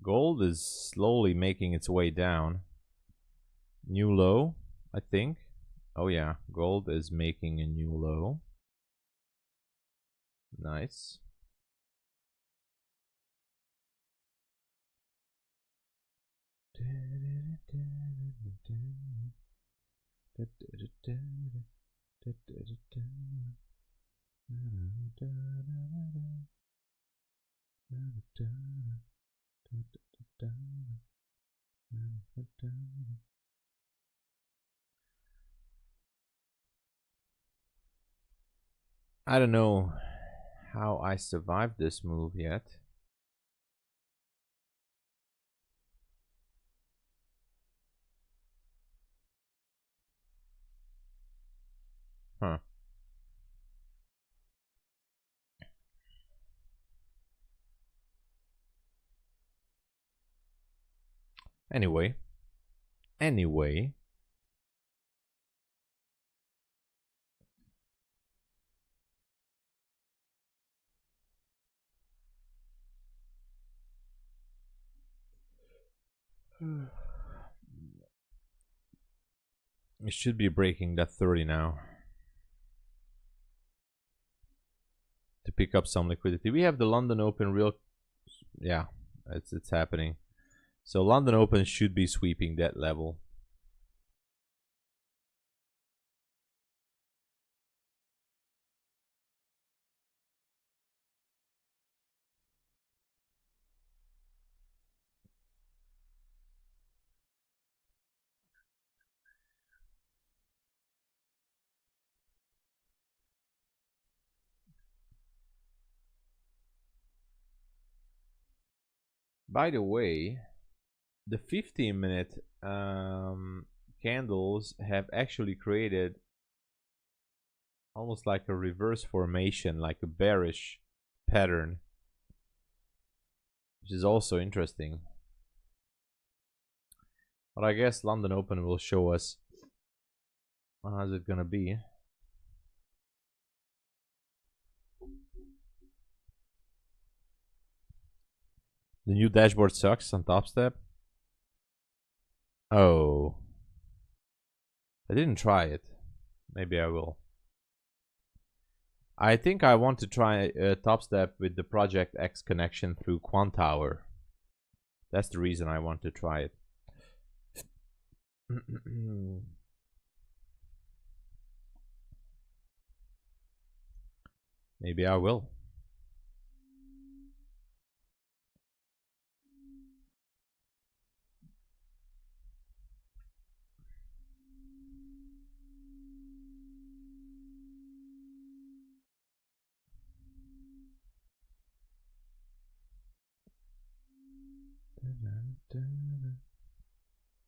Gold is slowly making its way down. New low, I think. Oh yeah, gold is making a new low. Nice. I don't know how I survived this move yet. Huh. Anyway. It should be breaking that 30 now to pick up some liquidity. We have the London Open real, yeah, it's happening. So London Open should be sweeping that level. By the way, the 15-minute candles have actually created almost like a reverse formation, like a bearish pattern, which is also interesting. But I guess London Open will show us how's it gonna be. The new dashboard sucks on Top Step. Oh, I didn't try it. Maybe I will. I think I want to try Top Step with the Project X connection through Quantower. That's the reason I want to try it. Maybe I will.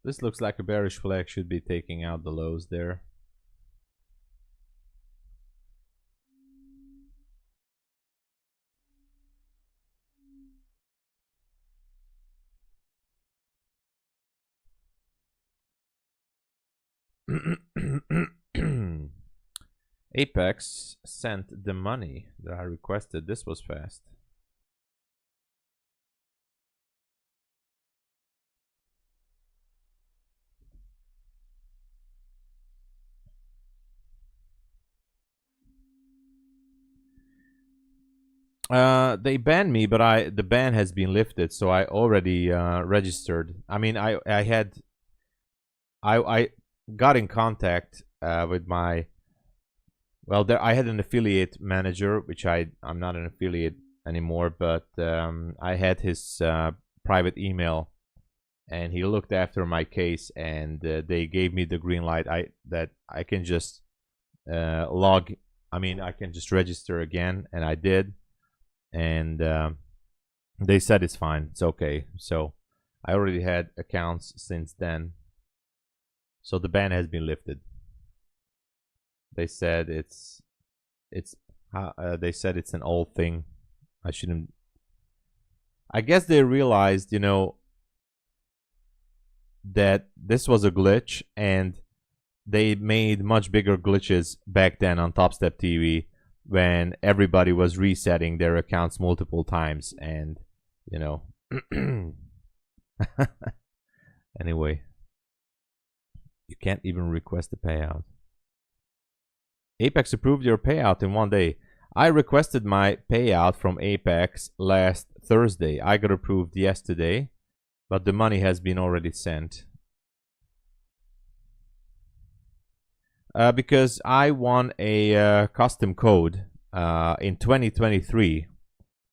This looks like a bearish flag, should be taking out the lows there. Apex sent the money that I requested. This was fast. They banned me, but the ban has been lifted, so I already registered. I mean, I got in contact with my, well, there I had an affiliate manager, which I'm not an affiliate anymore, but I had his private email, and he looked after my case, and they gave me the green light. That I can just log. I mean, I can just register again, and I did. And they said it's fine, it's okay. So I already had accounts since then, so the ban has been lifted. They said they said it's an old thing. I shouldn't. I guess they realized, you know, that this was a glitch, and they made much bigger glitches back then on Topstep TV, when everybody was resetting their accounts multiple times, and you know. Anyway, you can't even request a payout. Apex approved your payout in 1 day. I requested my payout from Apex last Thursday. I got approved yesterday, but the money has been already sent. Because I won a custom code in 2023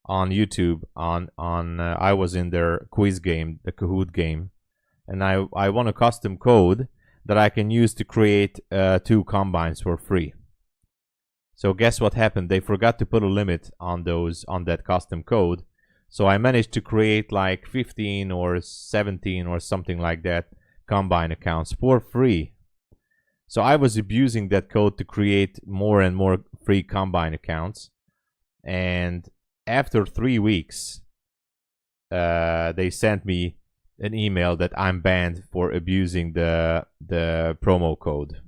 on YouTube. I was in their quiz game, the Kahoot game, and I won a custom code that I can use to create 2 combines for free. So guess what happened? They forgot to put a limit on that custom code. So I managed to create like 15 or 17 or something like that combine accounts for free. So I was abusing that code to create more and more free combine accounts. And after 3 weeks, they sent me an email that I'm banned for abusing the promo code.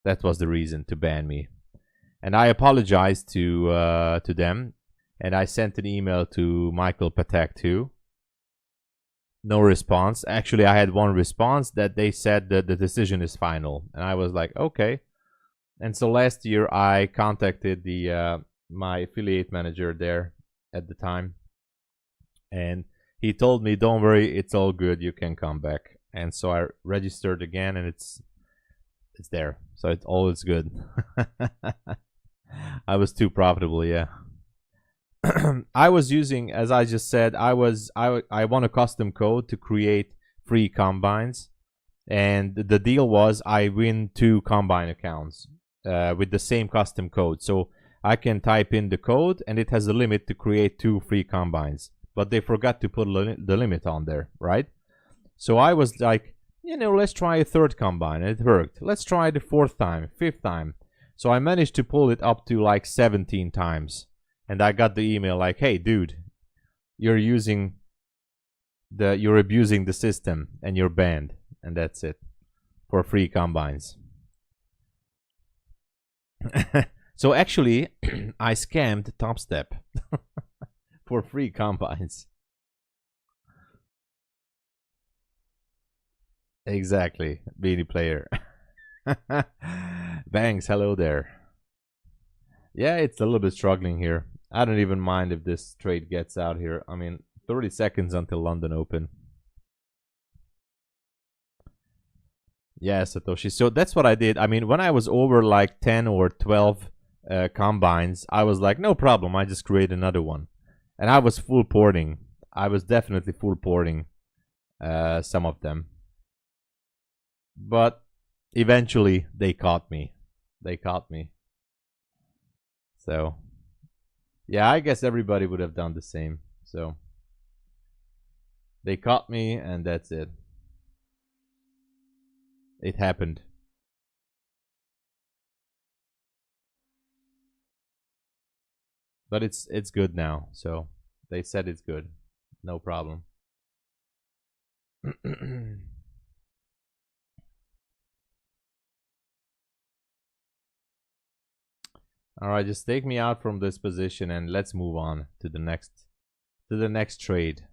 That was the reason to ban me. And I apologized to them, and I sent an email to Michael Patek too. No response. Actually, I had one response that they said that the decision is final, and I was like, okay. And so last year I contacted the my affiliate manager there at the time, and he told me, don't worry, it's all good, you can come back. And so I registered again, and it's there, so it's all is good. I was too profitable, yeah. I was using, as I just said, I won a custom code to create free combines, and the deal was I win 2 combine accounts with the same custom code. So I can type in the code, and it has a limit to create 2 free combines, but they forgot to put the limit on there, right? So I was like, you know, let's try a 3rd combine, and it worked. Let's try the 4th time, 5th time. So I managed to pull it up to like 17 times. And I got the email like, hey, dude, you're abusing the system, and you're banned. And that's it, for free combines. So actually, I scammed Topstep for free combines. Exactly, Beanie Player. Banks, hello there. Yeah, it's a little bit struggling here. I don't even mind if this trade gets out here. I mean, 30 seconds until London Open. Yeah, Satoshi. So that's what I did. I mean, when I was over like 10 or 12 combines, I was like, no problem, I just create another one. And I was full porting. I was definitely full porting some of them. But eventually, they caught me. They caught me. So, yeah, I guess everybody would have done the same. So, they caught me, and that's it. it happened. But it's good now, so they said it's good. No problem. All right, just take me out from this position and let's move on to the next trade.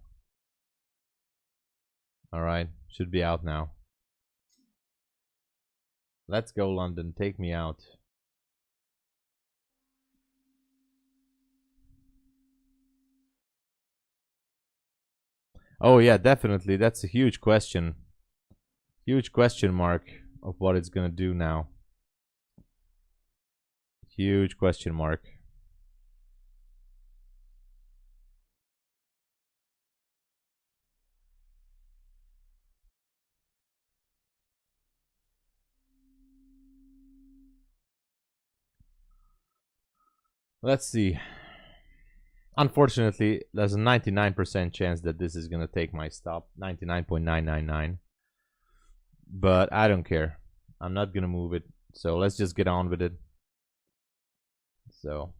All right, should be out now. Let's go, London. Take me out. Oh yeah, definitely. That's a huge question. Huge question mark of what it's gonna do now. Huge question mark. Let's see. Unfortunately, there's a 99% chance that this is gonna take my stop. 99.999. But I don't care. I'm not gonna move it. So let's just get on with it. So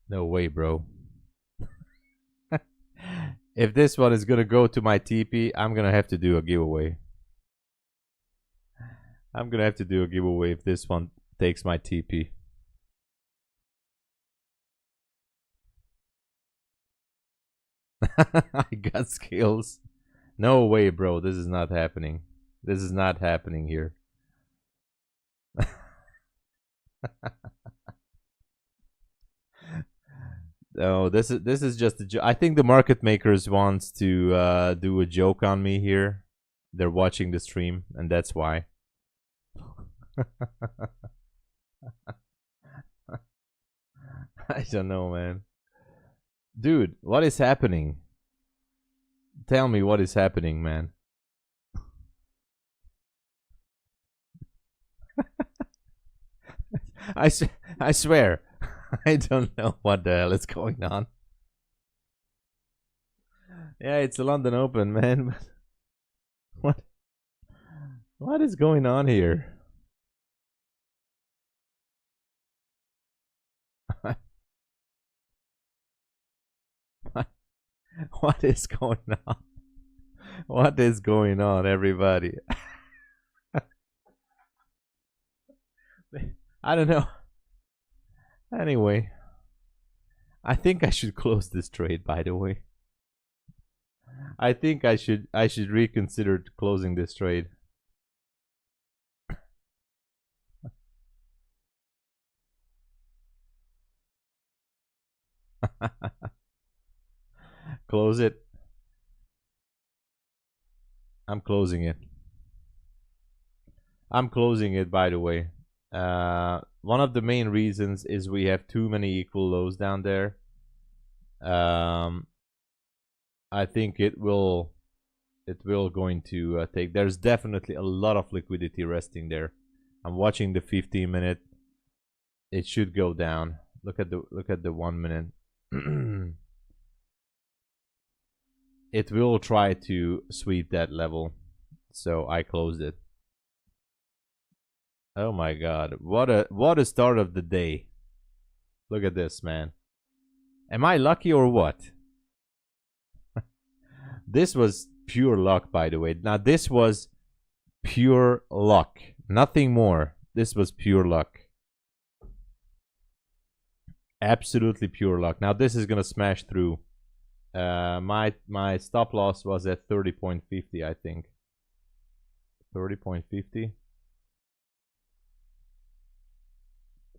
no way, bro. If this one is gonna go to my TP, I'm gonna have to do a giveaway. I'm gonna have to do a giveaway if this one takes my TP. I got skills. No way, bro. This is not happening. This is not happening here. No, this is just a joke. I think the market makers wants to do a joke on me here. They're watching the stream, and that's why. I don't know, man. Dude, what is happening? Tell me what is happening, man. I swear, I don't know what the hell is going on. Yeah, it's the London Open, man. What is going on here? What is going on? What is going on, everybody? I don't know. Anyway, I think I should close this trade, by the way. I think I should reconsider closing this trade. Close it. I'm closing it. I'm closing it, by the way. One of the main reasons is we have too many equal lows down there. I think it will going to take. There's definitely a lot of liquidity resting there. I'm watching the 15-minute. It should go down. Look at the 1 minute. It will try to sweep that level, so I closed it. Oh my god, what a start of the day. Look at this, man. Am I lucky or what? This was pure luck, by the way. Now this was pure luck, nothing more. This was pure luck. Absolutely pure luck. Now this is gonna smash through. My stop loss was at 30.50, I think. 30.50.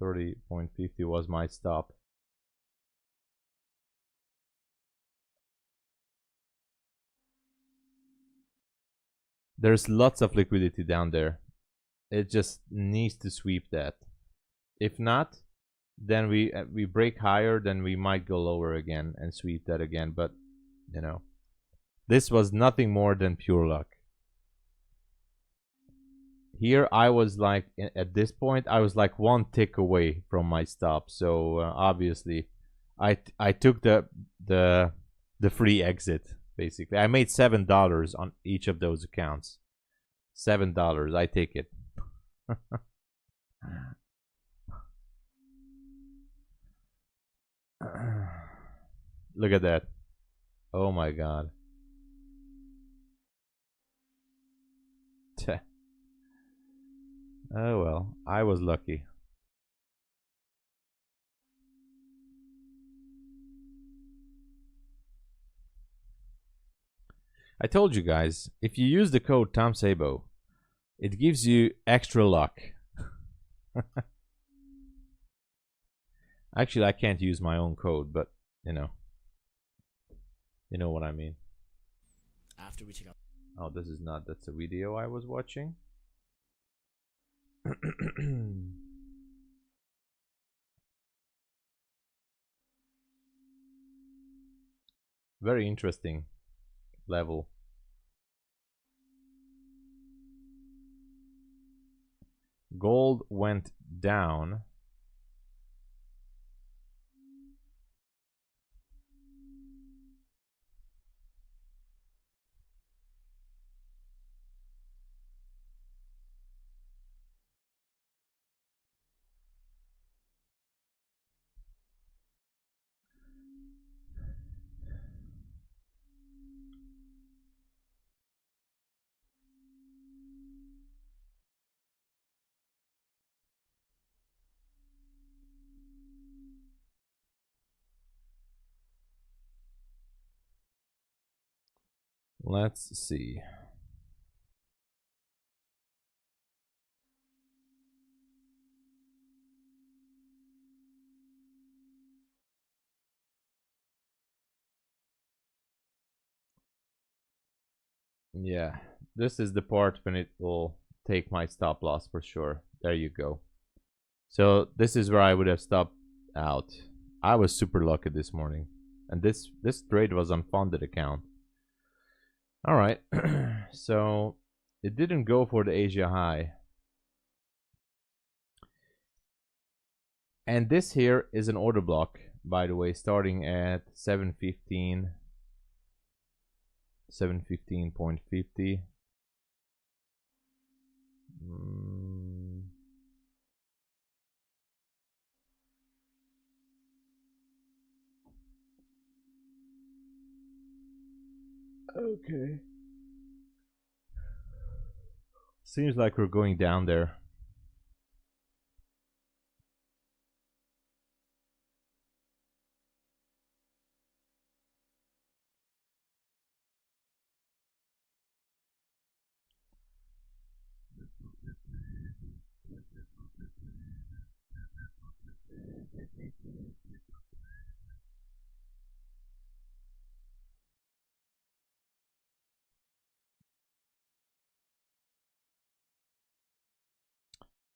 30.50 was my stop. There's lots of liquidity down there. It just needs to sweep that. If not, then we break higher, then we might go lower again and sweep that again. But you know, This was nothing more than pure luck. Here I was like, at this point, I was like one tick away from my stop. So obviously, I took the free exit. Basically, I made $7 on each of those accounts. $7. I take it. Look at that. Oh my god. Oh well, I was lucky. I told you guys, if you use the code tomsabo, it gives you extra luck. Actually, I can't use my own code, but you know what I mean. After we check out. Oh, this is not. That's a video I was watching. Very interesting level. Gold went down. Let's see. Yeah, this is the part when it will take my stop loss for sure. There you go. So this is where I would have stopped out. I was super lucky this morning, and this trade was on funded account. All right, so it didn't go for the Asia high, and this here is an order block, by the way, starting at 715, 715.50. Okay. Seems like we're going down there.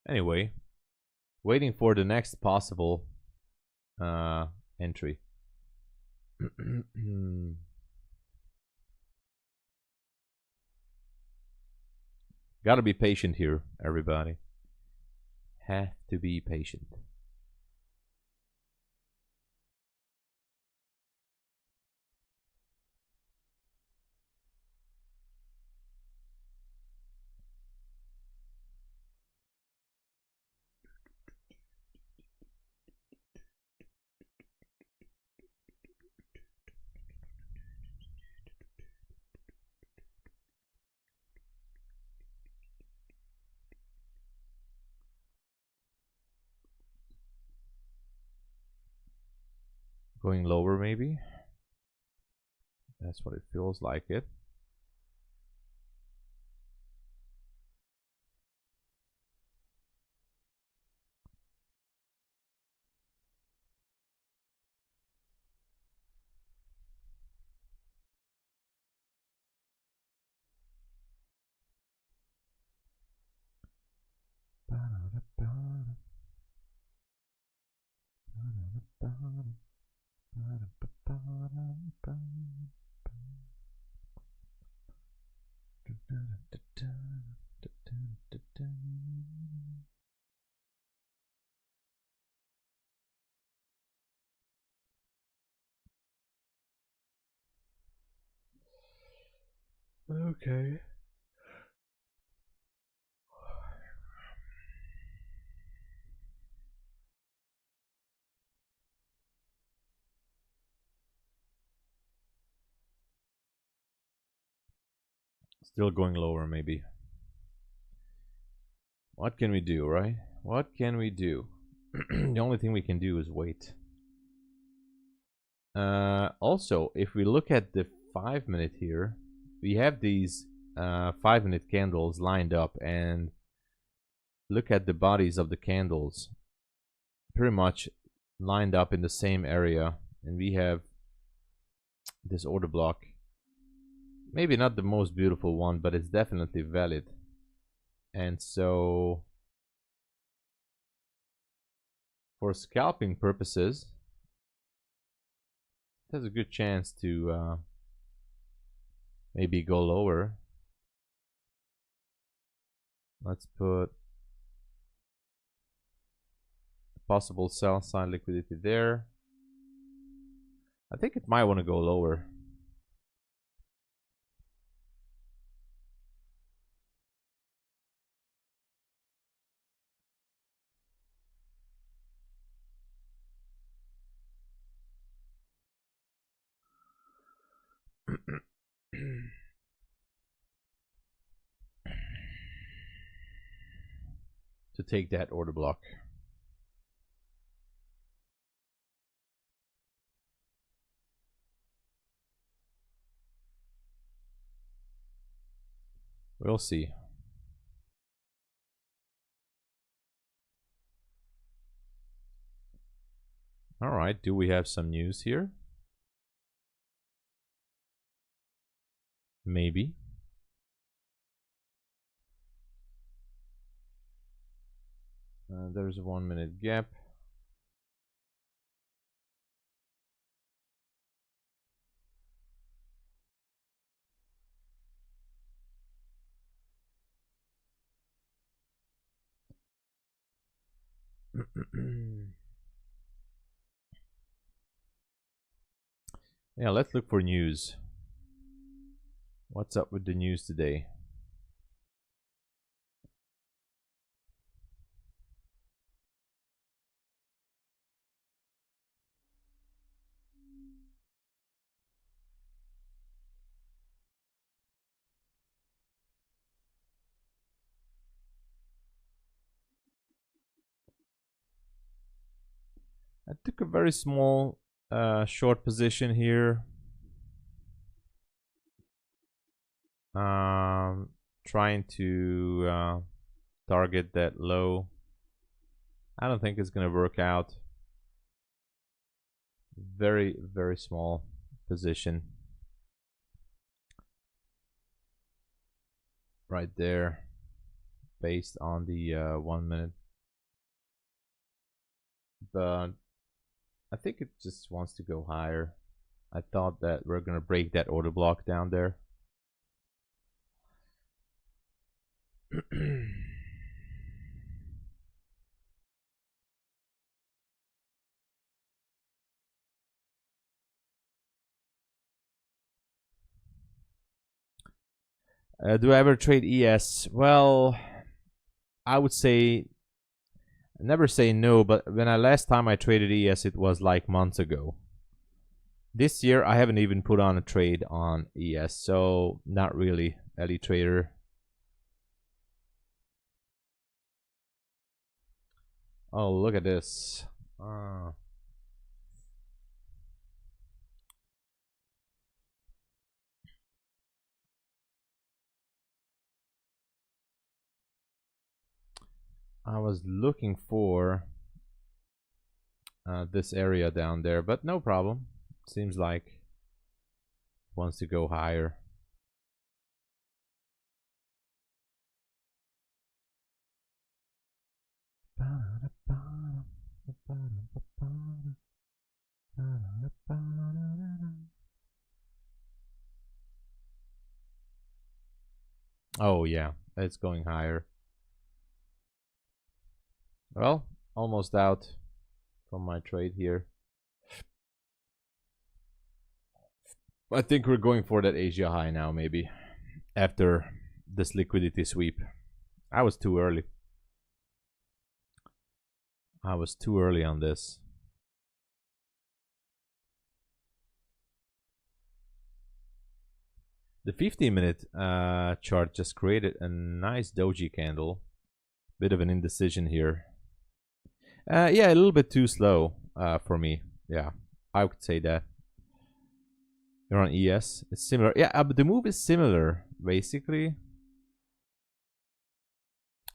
Anyway, waiting for the next possible entry. Gotta be patient here, everybody. Have to be patient. Going lower, maybe. That's what it feels like it. Okay. Still going lower, maybe. What can we do, right? What can we do? The only thing we can do is wait. Also, if we look at the 5-minute here, we have these 5-minute candles lined up, and look at the bodies of the candles, pretty much lined up in the same area, and we have this order block. Maybe not the most beautiful one, but it's definitely valid. And so for scalping purposes, there's a good chance to maybe go lower. Let's put possible sell side liquidity there. I think it might want to go lower. To take that order block. We'll see. All right, do we have some news here? Maybe. There's a 1-minute gap. Yeah, let's look for news. What's up with the news today? I took a very small short position here. Trying to target that low. I don't think it's gonna work out. Very, very small position. Right there. Based on the 1 minute. But I think it just wants to go higher. I thought that we're gonna break that order block down there. Do I ever trade ES? Well, I would say never say no, but when last time I traded ES, it was like months ago. This year, I haven't even put on a trade on ES, so not really, Ellie Trader. Oh, look at this. I was looking for this area down there, but no problem. Seems like it wants to go higher. Oh yeah, it's going higher. Well, almost out from my trade here. I think we're going for that Asia high now, maybe, after this liquidity sweep. I was too early. I was too early on this. The 15-minute chart just created a nice doji candle. Bit of an indecision here. Yeah, a little bit too slow for me. Yeah, I would say that. You're on ES. It's similar. Yeah, but the move is similar, basically.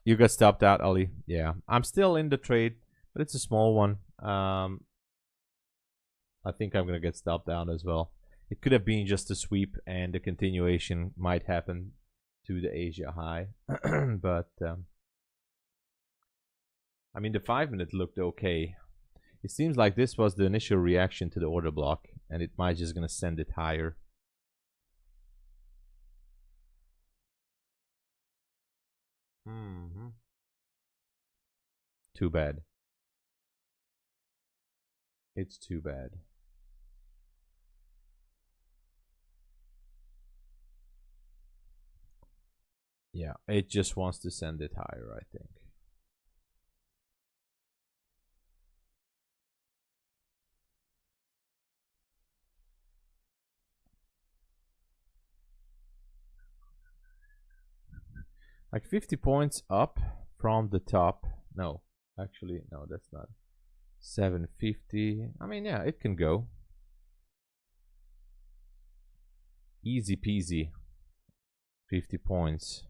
You got stopped out, Ali. Yeah, I'm still in the trade, but it's a small one. I think I'm gonna get stopped out as well. It could have been just a sweep, and the continuation might happen to the Asia high. But I mean, the 5-minute looked okay. It seems like this was the initial reaction to the order block, and it might just gonna send it higher. Too bad. It's too bad. Yeah, it just wants to send it higher, I think. Like 50 points up from the top. No, actually, no, that's not. 750. I mean, yeah, it can go. Easy peasy. 50 points.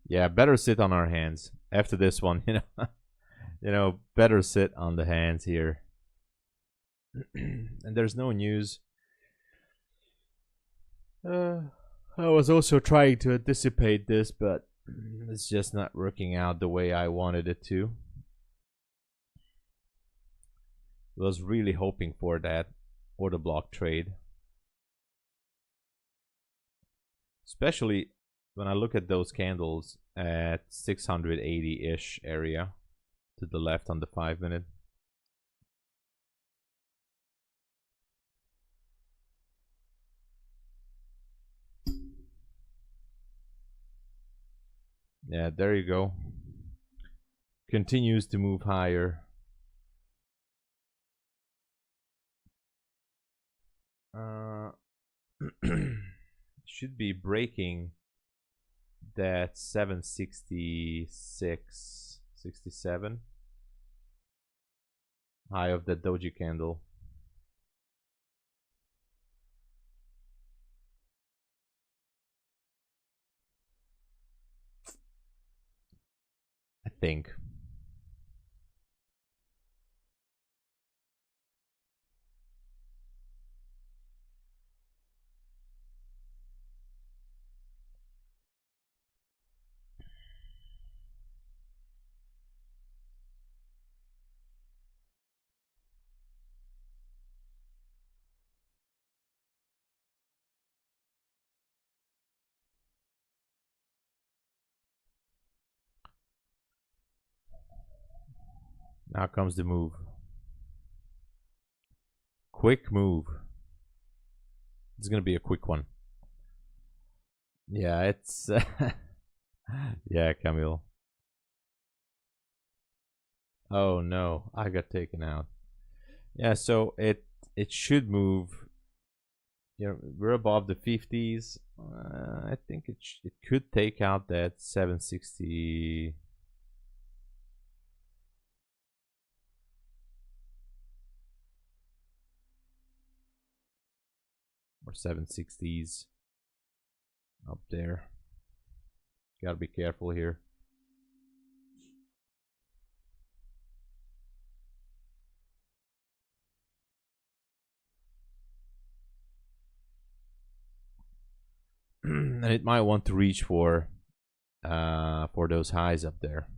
Yeah, better sit on our hands after this one. Better sit on the hands here. And there's no news. I was also trying to anticipate this, but it's just not working out the way I wanted it to. Was really hoping for that order block trade, especially when I look at those candles at 680-ish area to the left on the 5-minute. Yeah, there you go. Continues to move higher. Should be breaking that 766, 67 high of that doji candle. I think. Now comes the move. Quick move. It's gonna be a quick one. Yeah, it's yeah, Camille. Oh no, I got taken out. Yeah, so it should move. We're above the 50s. I think it could take out that 760. Or 760s up there. Gotta be careful here. And it might want to reach for those highs up there.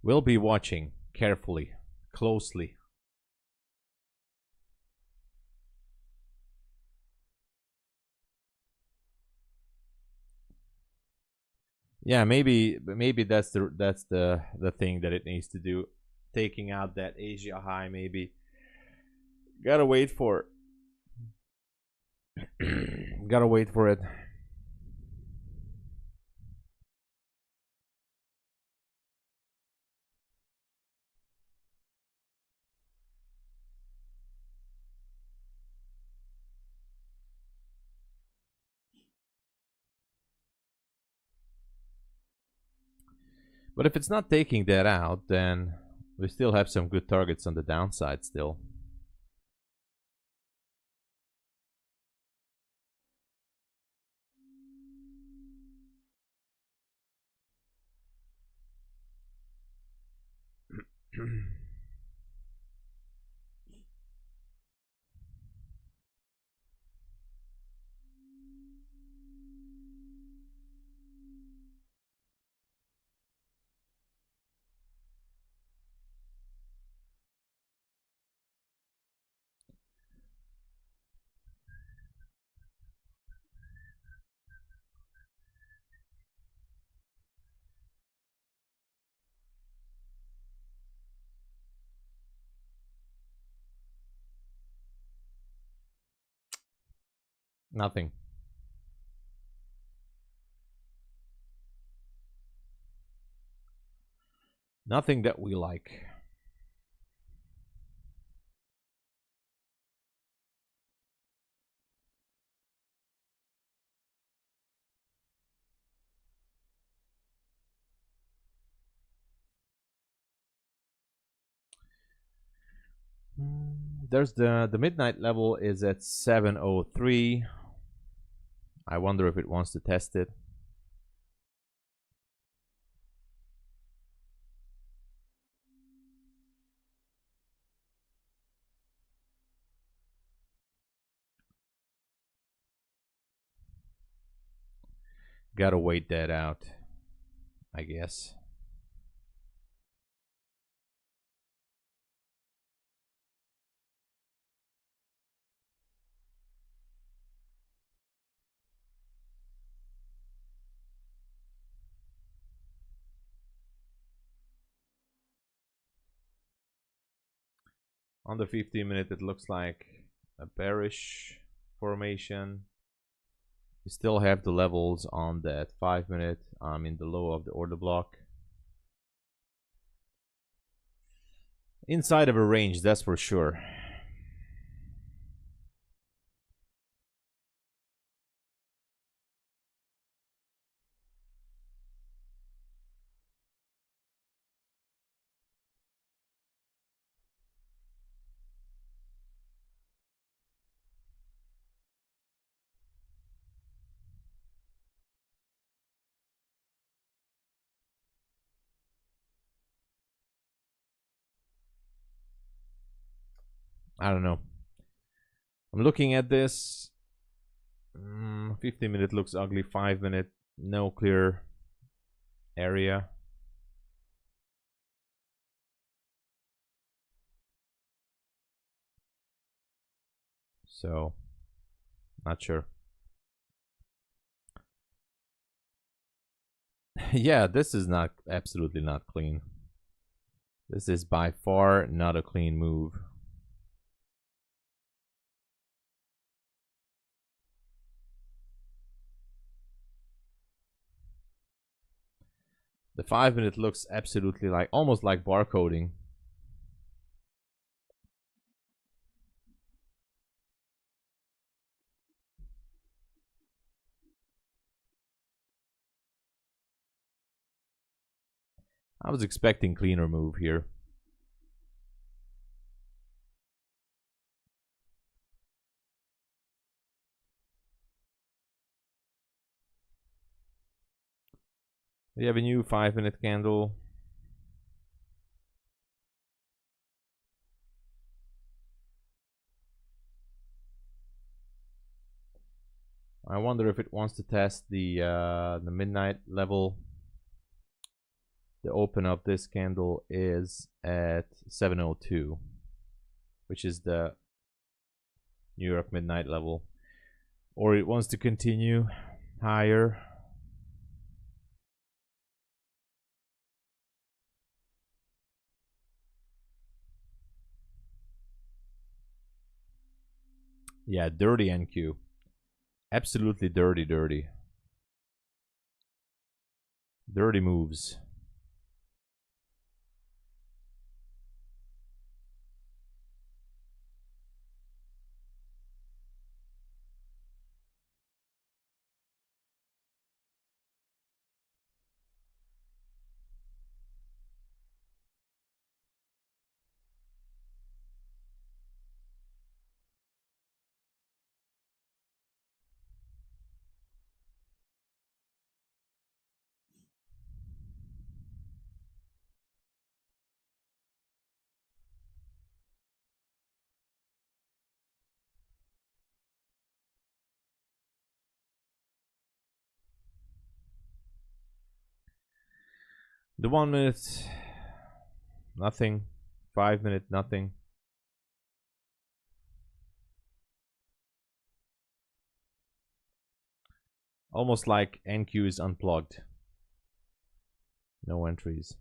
We'll be watching carefully, closely. Yeah, maybe that's the thing that it needs to do, taking out that Asia high. Maybe gotta wait for gotta wait for it. But if it's not taking that out, then we still have some good targets on the downside still. Nothing. Nothing that we like. There's the midnight level is at 703. I wonder if it wants to test it. Gotta wait that out, I guess. On the 15-minute, it looks like a bearish formation. We still have the levels on that 5-minute. I'm in the low of the order block. Inside of a range, that's for sure. I don't know. I'm looking at this. 15-minute looks ugly. 5-minute, no clear area. So, not sure. Yeah, this is not absolutely not clean. This is by far not a clean move. The 5-minute looks absolutely like almost like barcoding. I was expecting cleaner move here. We have a new 5-minute candle. I wonder if it wants to test the midnight level. The open of this candle is at 702, which is the New York midnight level, or it wants to continue higher. Yeah, dirty NQ. Absolutely dirty, dirty. Dirty moves. The 1 minute, nothing. 5 minute, nothing. Almost like NQ is unplugged. No entries.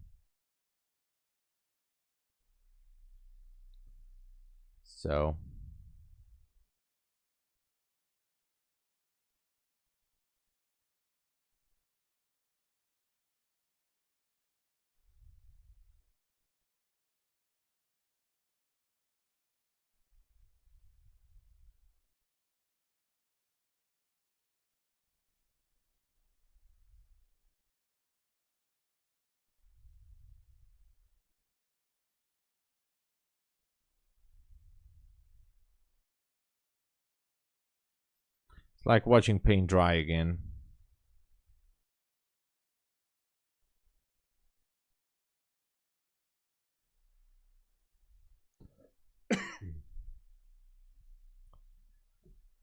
So it's like watching paint dry again.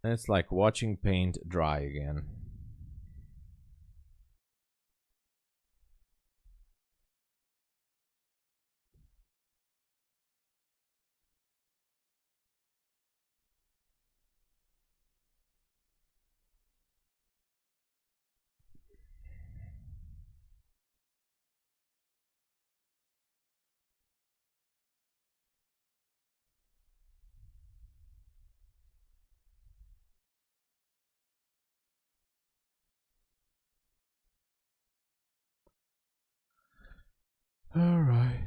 It's like watching paint dry again. All right.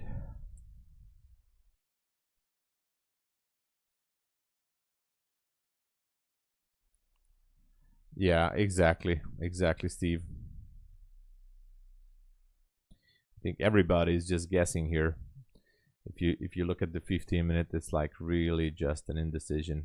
Yeah, exactly. Exactly, Steve. I think everybody is just guessing here. If you look at the 15 minute, it's like really just an indecision.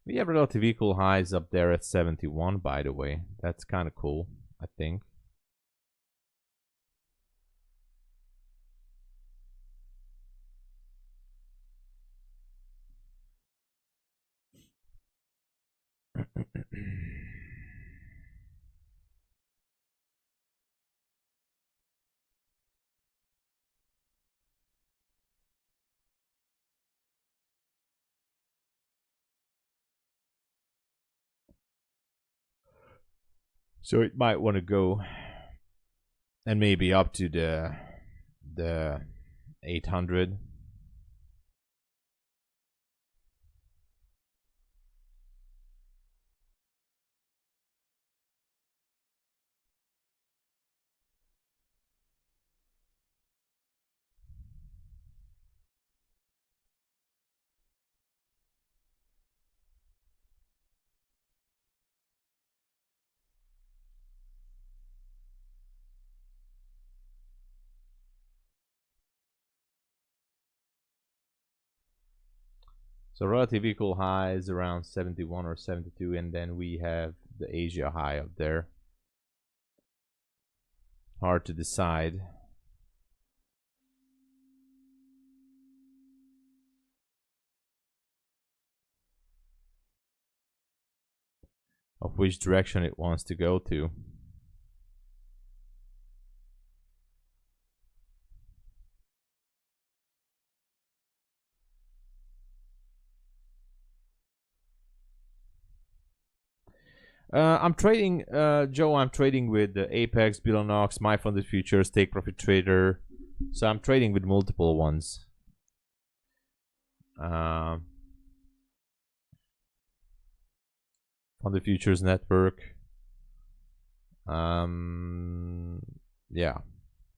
We have relative equal highs up there at 71, by the way. That's kind of cool, I think. So it might want to go and maybe up to the 800. So relative equal high is around 71 or 72, and then we have the Asia high up there. Hard to decide. Of which direction it wants to go to. I'm trading, Joe. I'm trading with Apex, Bulenox, MyFundedFutures, Take Profit Trader. So I'm trading with multiple ones. Funded Futures Network. Yeah.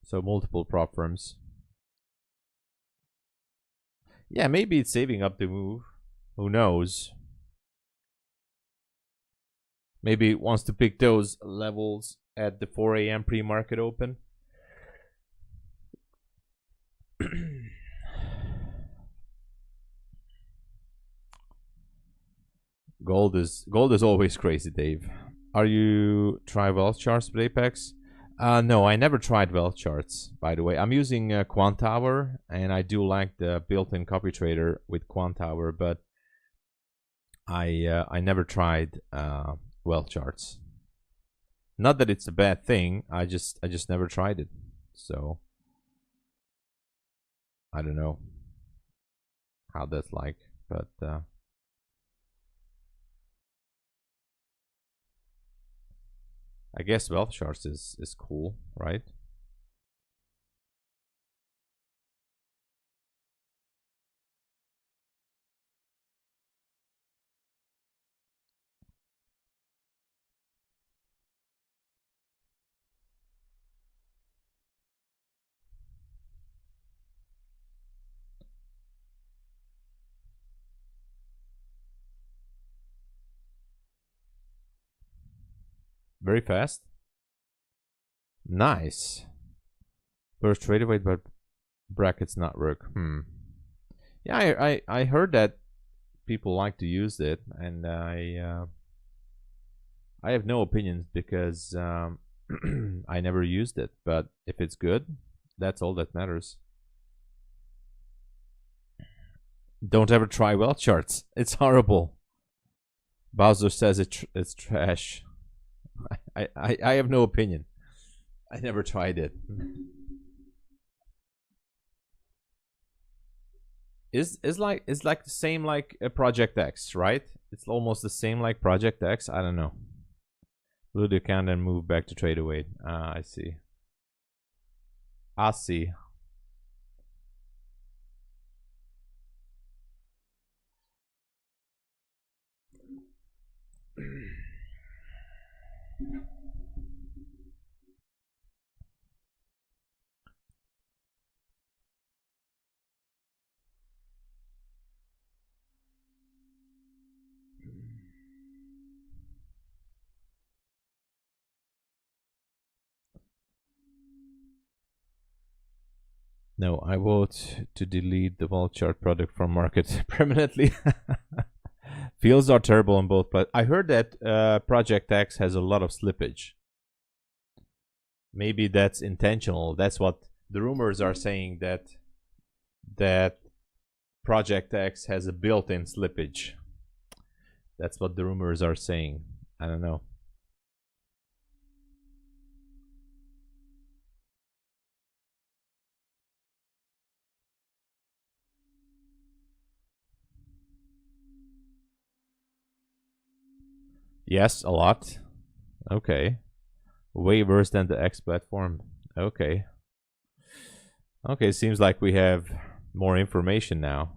So multiple prop firms. Yeah, maybe it's saving up the move. Who knows? Maybe it wants to pick those levels at the 4 a.m. pre-market open. Gold is always crazy, Dave. Are you try wealth charts with Apex? No, I never tried wealth charts. By the way, I'm using Quantower, and I do like the built-in copy trader with Quantower, but I never tried wealth charts. Not that it's a bad thing. I just never tried it. So I don't know how that's like, but I guess wealth charts is cool, right? Very fast. Nice. First trade away, but brackets not work. Yeah, I heard that people like to use it, and I have no opinions because I never used it. But if it's good, that's all that matters. Don't ever try wealth charts. It's horrible. Bowser says it's trash. I have no opinion. I never tried it. Is like the same like Project X, right? It's almost the same like Project X. I don't know. Blue the account and move back to trade away. I see. I see. No, I vote to delete the wall chart product from market permanently. Fields are terrible on both, but I heard that Project X has a lot of slippage. Maybe that's intentional. That's what the rumors are saying, that Project X has a built-in slippage. That's what the rumors are saying. I don't know. Yes, a lot. Okay. Way worse than the X platform. Okay. Okay, seems like we have more information now.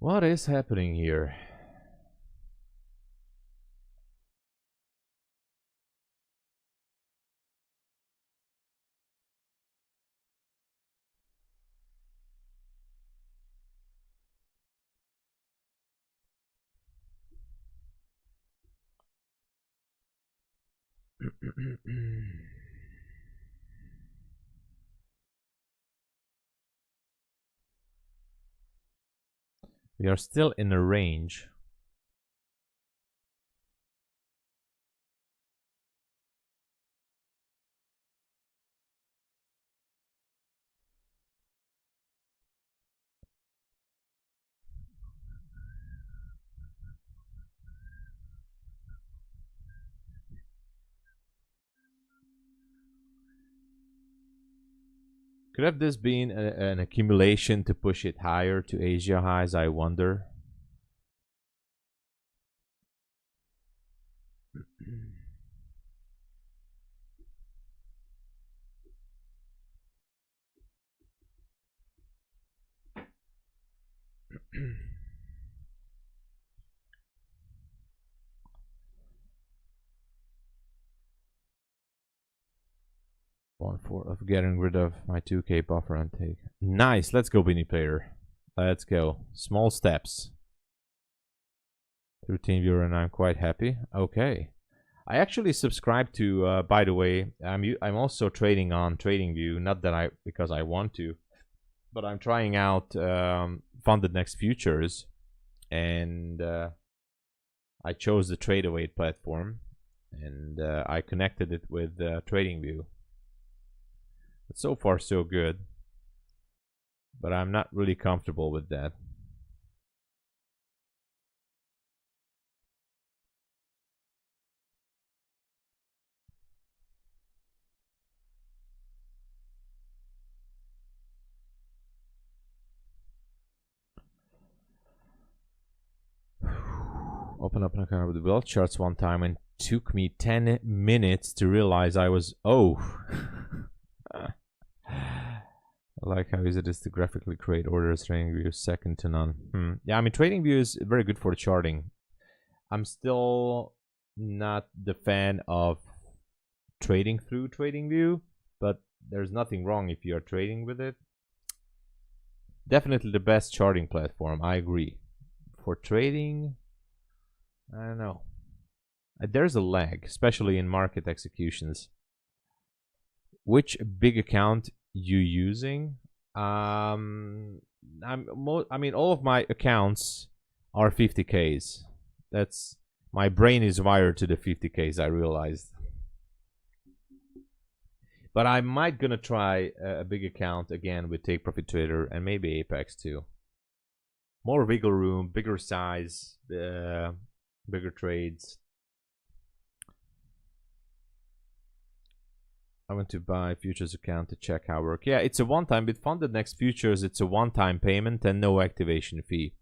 What is happening here? We are still in a range. Could have this been an accumulation to push it higher to Asia highs, I wonder? 1/4 of getting rid of my 2K buffer and take. Nice, let's go, Beanie Player. Let's go. Small steps. 13 viewer and I'm quite happy. Okay. I actually subscribe to, by the way, I'm also trading on TradingView, not that because I want to, but I'm trying out FUNDEDNEXT futures, and I chose the TradeAway platform, and I connected it with TradingView. But so far so good, but I'm not really comfortable with that. Open up an account with the belt charts one time and took me 10 minutes to realize I was I like how easy it is to graphically create orders. TradingView is second to none. Yeah, I mean, TradingView is very good for the charting. I'm still not the fan of trading through TradingView, but there's nothing wrong if you're trading with it. Definitely the best charting platform, I agree. For trading, I don't know. There's a lag, especially in market executions. Which big account you using? I mean, all of my accounts are 50Ks. That's, my brain is wired to the 50Ks, I realized. But I might gonna try a big account again with Take Profit Trader and maybe Apex too. More wiggle room, bigger size, bigger trades. I want to buy futures account to check how it works. Yeah, it's a one-time. With FUNDEDNEXT futures, it's a one-time payment and no activation fee.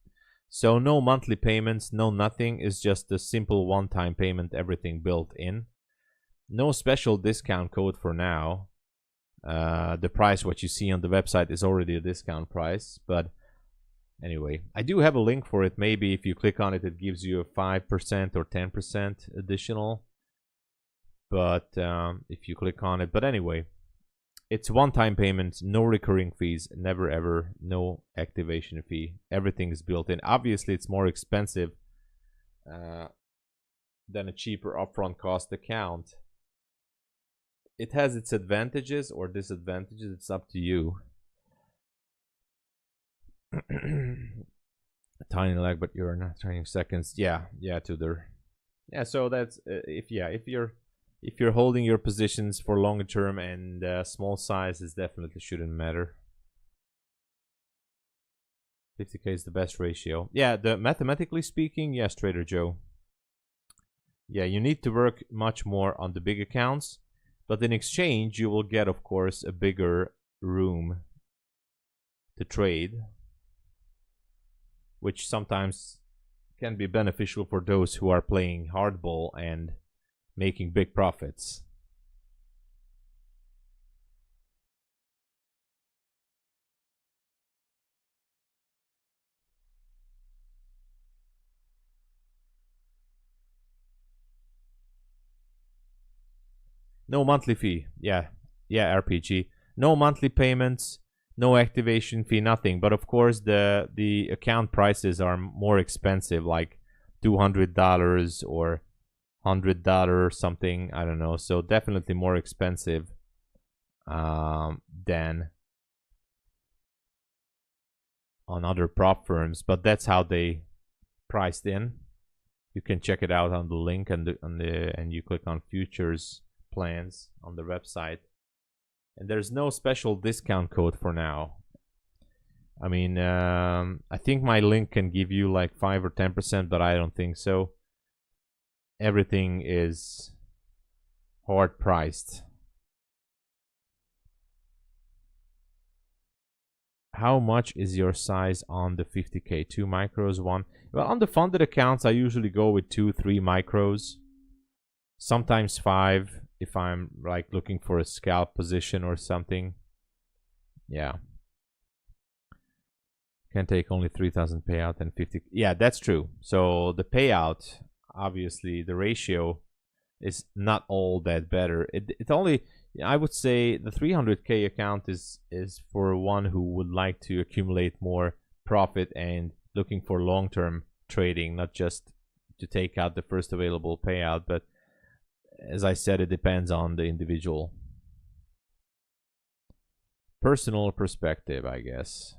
So no monthly payments, no nothing. It's just a simple one-time payment, everything built in. No special discount code for now. The price, what you see on the website, is already a discount price. But anyway, I do have a link for it. Maybe if you click on it, it gives you a 5% or 10% additional. But if you click on it, but anyway, it's one-time payments, no recurring fees, never ever, no activation fee. Everything is built in. Obviously, it's more expensive than a cheaper upfront cost account. It has its advantages or disadvantages. It's up to you. A tiny lag, but you're not trading seconds. Yeah, Tudor. Yeah, so that's if you're holding your positions for longer term, and small sizes definitely shouldn't matter. 50K is the best ratio. Yeah, mathematically speaking, yes, Trader Joe. Yeah, you need to work much more on the big accounts, but in exchange, you will get, of course, a bigger room to trade, which sometimes can be beneficial for those who are playing hardball and making big profits. No monthly fee. Yeah, RPG. No monthly payments, no activation fee, nothing. But of course, the account prices are more expensive, like $200 or $100 something. I don't know. So definitely more expensive than on other prop firms, but that's how they priced in. You can check it out on the link and you click on futures plans on the website. And there's no special discount code for now. I mean, I think my link can give you like 5 or 10%, but I don't think so. Everything is hard priced. How much is your size on the 50K? 2 micros, 1. Well, on the funded accounts, I usually go with 2, 3 micros. Sometimes 5 if I'm like looking for a scalp position or something. Yeah. Can take only 3,000 payout and 50. Yeah, that's true. So the payout, obviously, the ratio is not all that better. It only, I would say, the 300K account is for one who would like to accumulate more profit and looking for long-term trading, not just to take out the first available payout. But as I said, it depends on the individual. Personal perspective, I guess.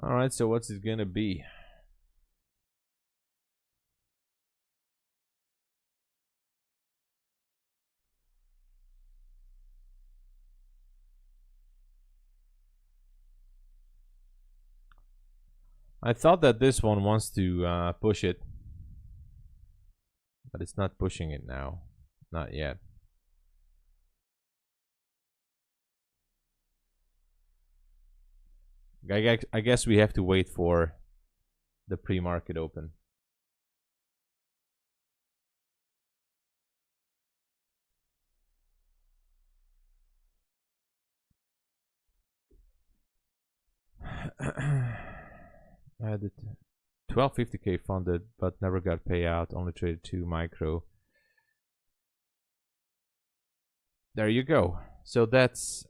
All right, so what's it gonna be? I thought that this one wants to push it, but it's not pushing it now. Not yet. I guess we have to wait for the pre-market open. I had it 1250K funded, but never got payout. Only traded 2 micro. There you go. So that's,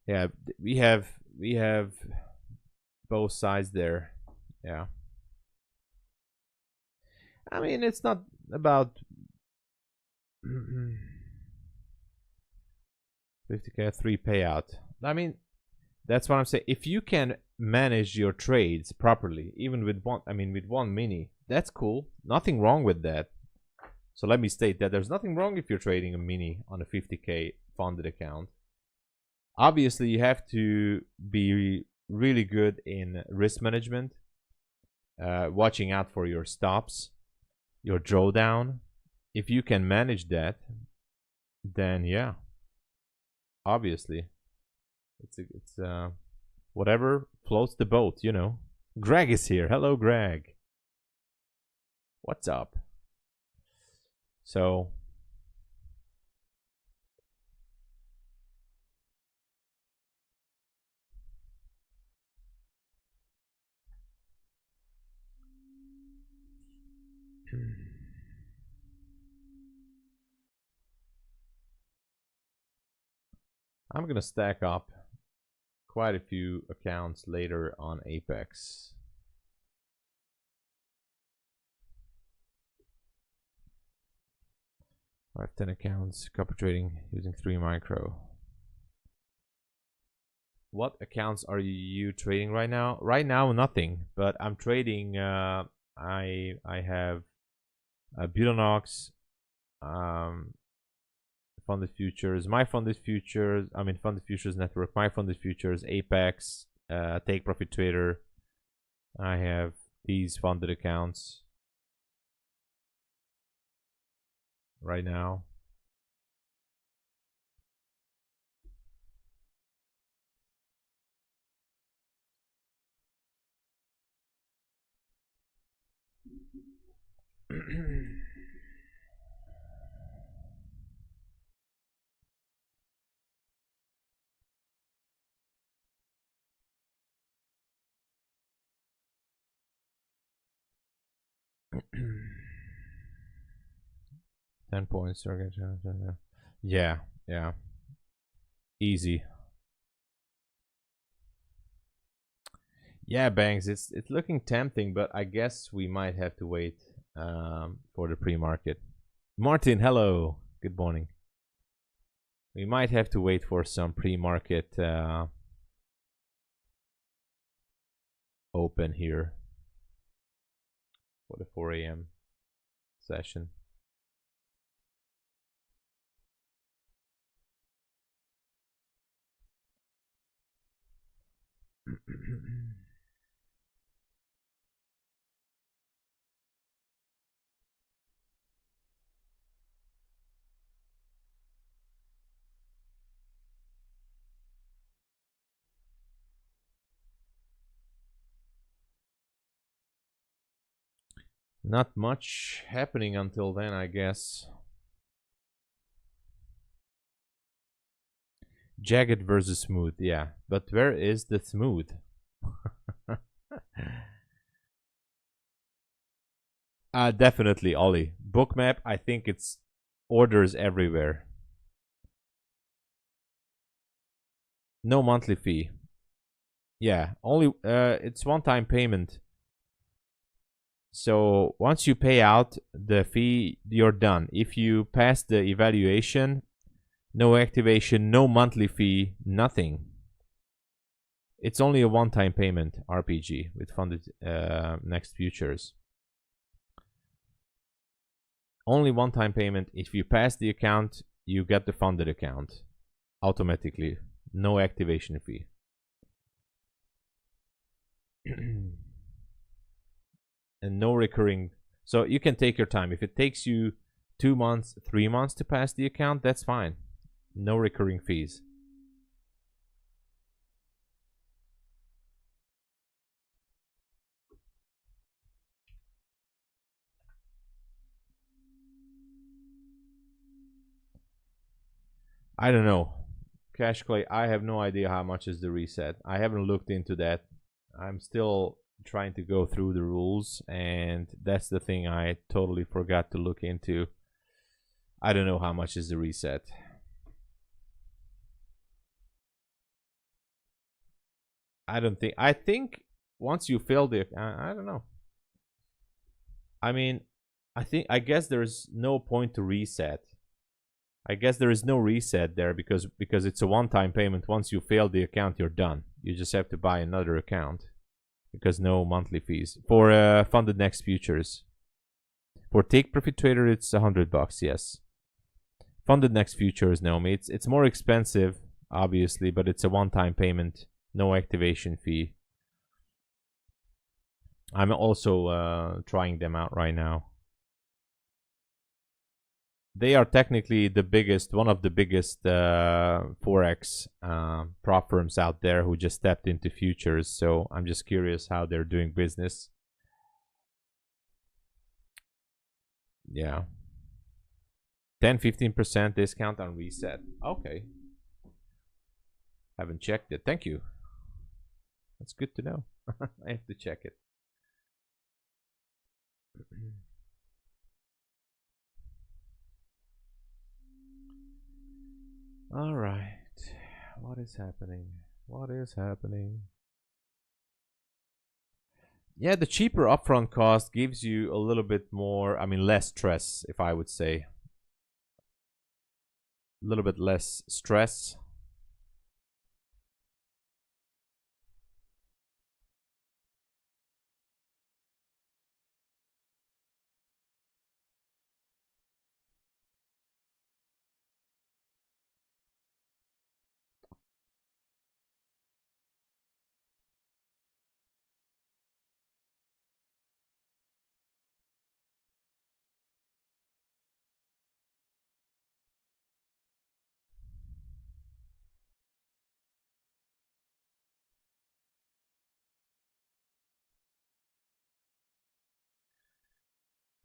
yeah, we have both sides there. Yeah. I mean, it's not about 50K 3 payout. I mean, that's what I'm saying. If you can manage your trades properly, even with one mini, that's cool. Nothing wrong with that. So let me state that there's nothing wrong if you're trading a mini on a 50K funded account. Obviously, you have to be really good in risk management, watching out for your stops, your drawdown. If you can manage that, then yeah, obviously, it's whatever floats the boat, you know. Greg is here. Hello, Greg. What's up? So I'm gonna stack up quite a few accounts later on Apex. I have 10 accounts, copper trading using 3 micro. What accounts are you trading right now? Right now, nothing, but I'm trading. I have Bulenox, Funded Futures, MyFundedFutures. I mean, Funded Futures Network, MyFundedFutures, Apex, Take Profit Trader. I have these funded accounts right now. £10. Yeah, yeah. Easy. Yeah, Banks, it's looking tempting, but I guess we might have to wait for the pre-market. Martin, hello. Good morning. We might have to wait for some pre-market open here for the 4 a.m. session. Not much happening until then, I guess. Jagged versus smooth, yeah. But where is the smooth? Definitely, Ollie. Bookmap, I think it's orders everywhere. No monthly fee. Yeah, only it's one-time payment. So once you pay out the fee, you're done. If you pass the evaluation, no activation, no monthly fee, nothing. It's only a one-time payment RPG with funded next futures. Only one-time payment. If you pass the account, you get the funded account automatically. No activation fee. And no recurring. So you can take your time. If it takes you 2 months, 3 months to pass the account, that's fine. No recurring fees. I don't know. Cash Clay, I have no idea how much is the reset. I haven't looked into that. I'm still trying to go through the rules, and that's the thing I totally forgot to look into. I don't know how much is the reset. I think once you fill the, I don't know. I mean, I guess there's no point to reset. I guess there is no reset there because it's a one-time payment. Once you fail the account, you're done. You just have to buy another account because no monthly fees for FUNDEDNEXT futures. For Take Profit Trader, it's $100. Yes. FUNDEDNEXT futures, no, it's more expensive, obviously, but it's a one-time payment, no activation fee. I'm also trying them out right now. They are technically the biggest, one of the biggest Forex prop firms out there who just stepped into futures. So I'm just curious how they're doing business. Yeah. 10-15% discount on reset. Okay. Haven't checked it. Thank you. That's good to know. I have to check it. All right. What is happening? What is happening? Yeah, the cheaper upfront cost gives you a little bit more, I mean, less stress, if I would say. A little bit less stress.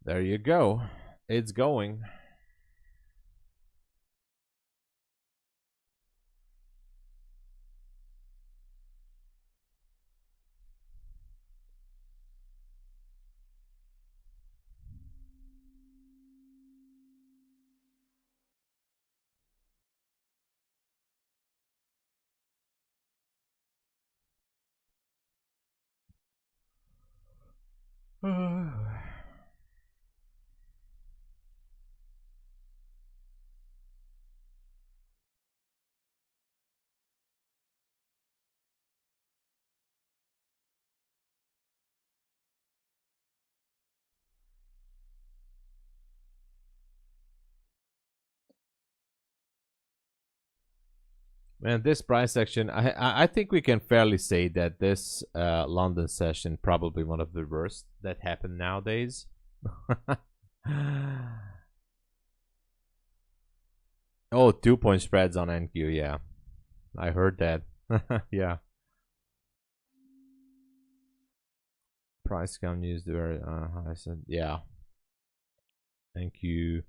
There you go. It's going. Man, this price action, I think we can fairly say that this London session probably one of the worst that happen nowadays. Oh, 2-point spreads on NQ, yeah. I heard that. Yeah. Price count used very I said yeah. NQ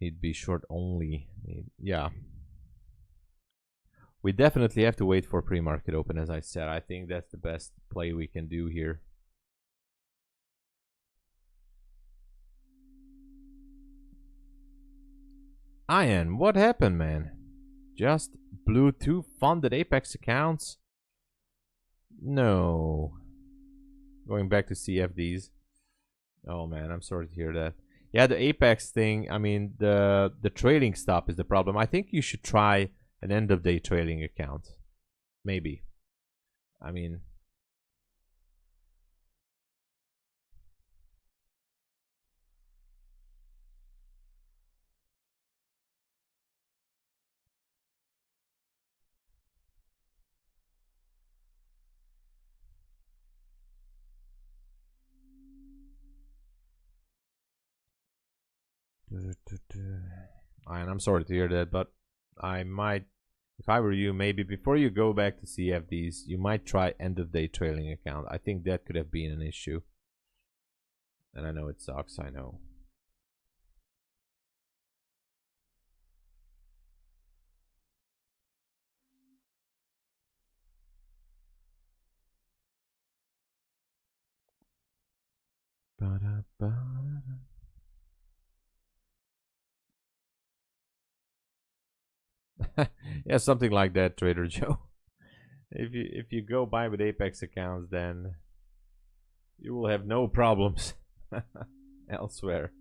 need be short only. Yeah. We definitely have to wait for pre-market open, as I said. I think that's the best play we can do here. Ian, what happened, man? Just blew 2 funded Apex accounts? No. Going back to CFDs. Oh man, I'm sorry to hear that. Yeah, the Apex thing, I mean, the trading stop is the problem. I think you should try an end of day trading account. Maybe. I mean, and I'm sorry to hear that, but I might, if I were you, maybe before you go back to CFDs, you might try end of day trailing account. I think that could have been an issue. And I know it sucks, I know. Yeah, something like that, Trader Joe. If you go buy with Apex accounts, then you will have no problems elsewhere.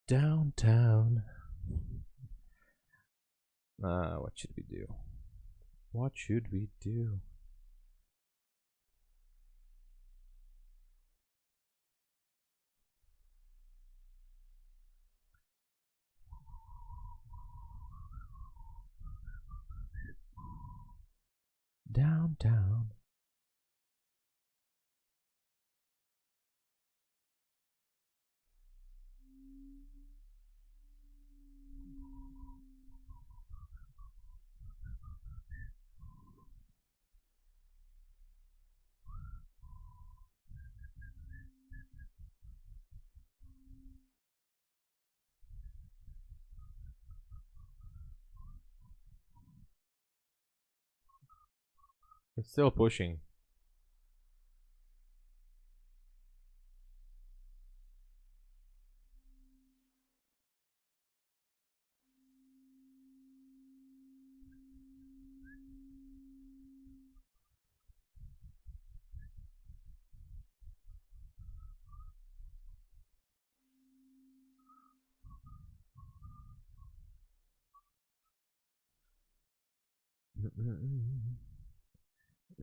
Downtown. What should we do? What should we do? Downtown. It's still pushing.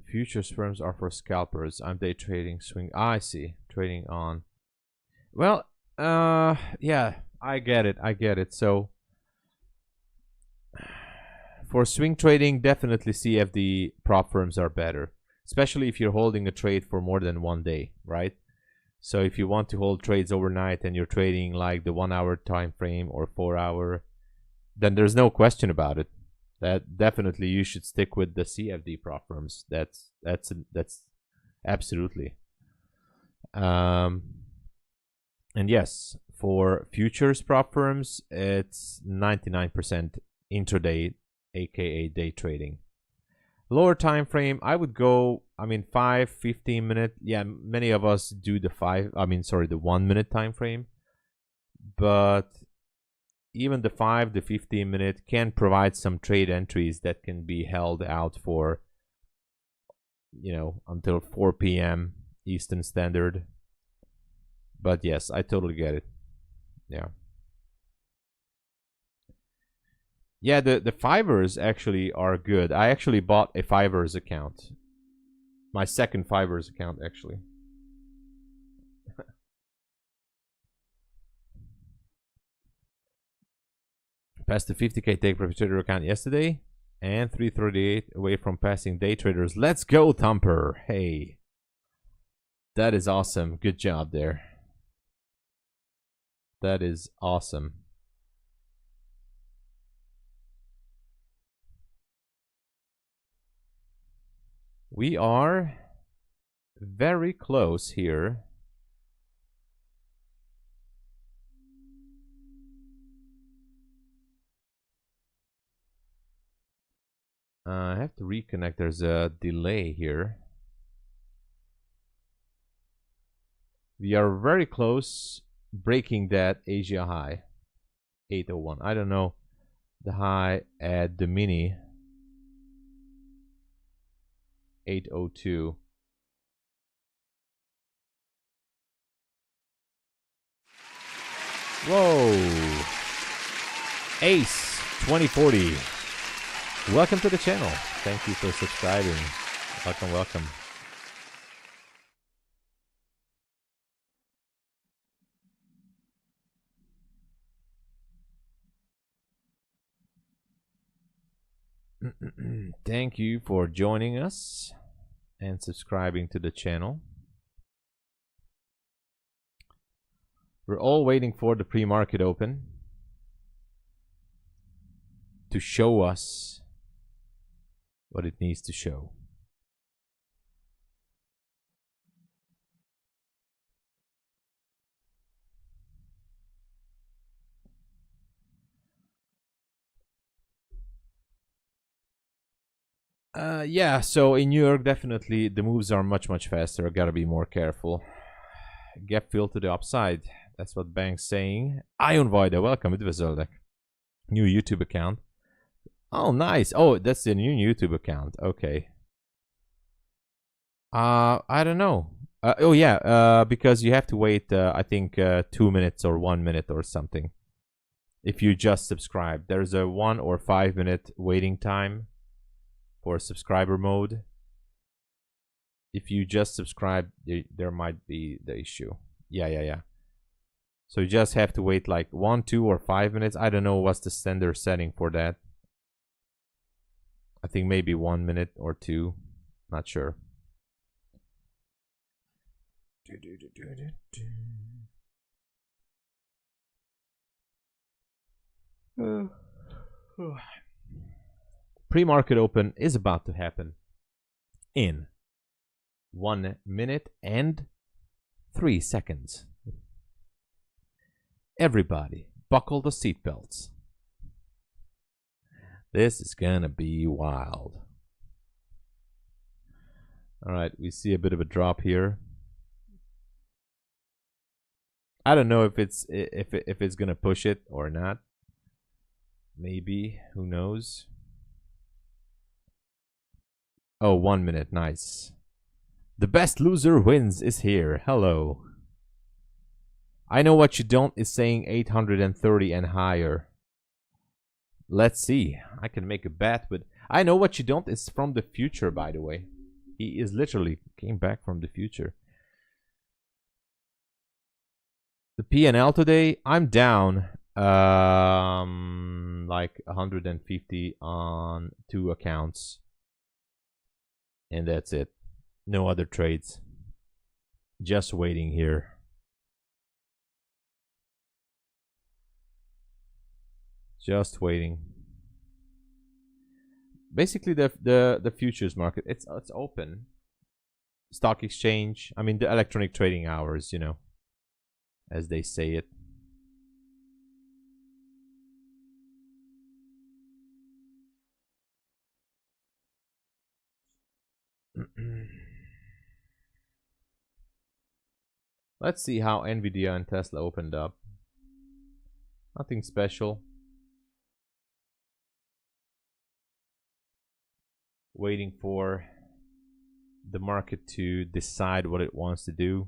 Futures firms are for scalpers. I'm day trading swing. I see. Trading on. Well, yeah, I get it. I get it. So for swing trading, definitely CFD prop firms are better, especially if you're holding a trade for more than 1 day, right? So if you want to hold trades overnight and you're trading like the 1 hour time frame or 4 hour, then there's no question about it. That definitely you should stick with the CFD prop firms. That's absolutely. And yes, for futures prop firms, it's 99% intraday, aka day trading. Lower time frame, I would go, I mean, 5, 15 minute. Yeah, many of us do the 1 minute time frame. But even the 5 to 15 minute can provide some trade entries that can be held out for, you know, until 4 p.m. Eastern Standard. But yes, I totally get it. Yeah. Yeah, the Fivers actually are good. I actually bought a Fivers account. My second Fivers account, actually. Passed the 50K take profit trader account yesterday. And 338 away from passing day traders. Let's go, Thumper. Hey. That is awesome. Good job there. That is awesome. We are very close here. I have to reconnect. There's a delay here. We are very close breaking that Asia high. 801. I don't know the high at the mini. 802. Whoa. Ace 2040. Welcome to the channel. Thank you for subscribing. Welcome, welcome. Thank you for joining us and subscribing to the channel. We're all waiting for the pre-market open to show us what it needs to show. Yeah, so in New York, definitely the moves are much faster. I gotta be more careful. Gap fill to the upside. That's what bank's saying. Ion Voida, welcome. It was a new YouTube account. Oh, nice. Oh, that's the new YouTube account. Okay. I don't know. Oh yeah. Because you have to wait. I think 2 minutes or 1 minute or something. If you just subscribe, there's a 1 or 5 minute waiting time for subscriber mode. If you just subscribe, there might be the issue. Yeah. So you just have to wait like 1, 2, or 5 minutes. I don't know what's the standard setting for that. I think maybe 1 minute or 2. Not sure. Pre-market open is about to happen in 1 minute and 3 seconds. Everybody, buckle the seatbelts. This is gonna be wild. All right, we see a bit of a drop here. I don't know if it's gonna push it or not. Maybe, who knows? Oh, 1 minute, nice. The best loser wins is here. Hello. I know what you don't is saying 830 and higher. Let's see. I can make a bet, but I know what you don't is from the future, by the way. He is literally came back from the future. The P&L today, I'm down like 150 on 2 accounts. And that's it. No other trades. Just waiting here. Just waiting. Basically, the futures market, it's open. Stock exchange. I mean, the electronic trading hours, you know, as they say it. Let's see how Nvidia and Tesla opened up. Nothing special. Waiting for the market to decide what it wants to do.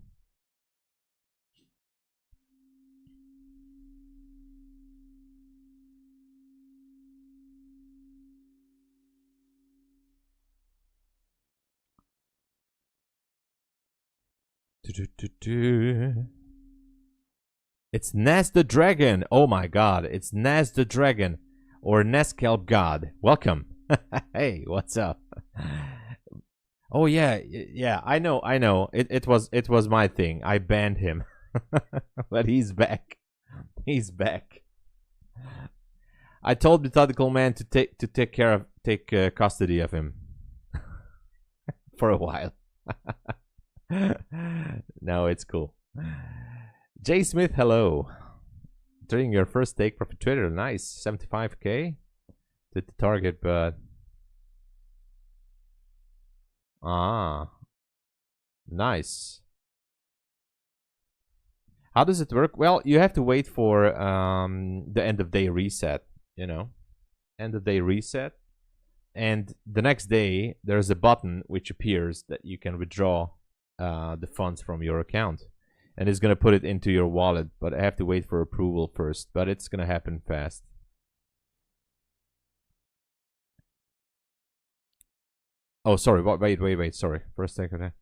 It's Nas the Dragon. Oh my god, it's Nas the Dragon. Or Neskelp God. Welcome. Hey, what's up? Oh yeah, yeah, I know. It was my thing. I banned him. But he's back. He's back. I told Methodical Man to take custody of him for a while. No, it's cool. Jay Smith, hello. During your first take profit trader, nice. 75k to the target, but nice. How does it work? Well, you have to wait for the end of day reset, you know. End of day reset. And the next day, there's a button which appears that you can withdraw the funds from your account. And it's going to put it into your wallet, but I have to wait for approval first. But it's going to happen fast. Oh, sorry. Wait. Sorry. For a second. I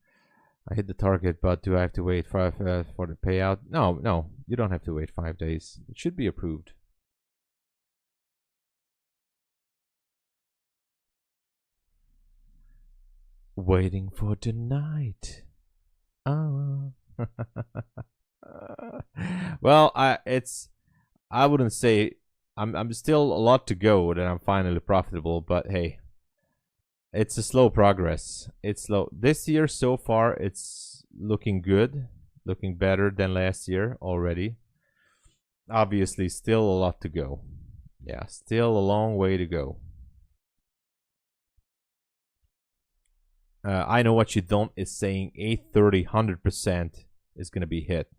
hit the target, but do I have to wait for the payout? No. You don't have to wait 5 days. It should be approved. Waiting for tonight. Oh. Well, I wouldn't say I'm still a lot to go that I'm finally profitable, but hey, it's a slow progress. It's slow. This year so far it's looking good, looking better than last year already. Obviously still a lot to go. Yeah, still a long way to go. I know what you don't is saying 830 100% is going to be hit.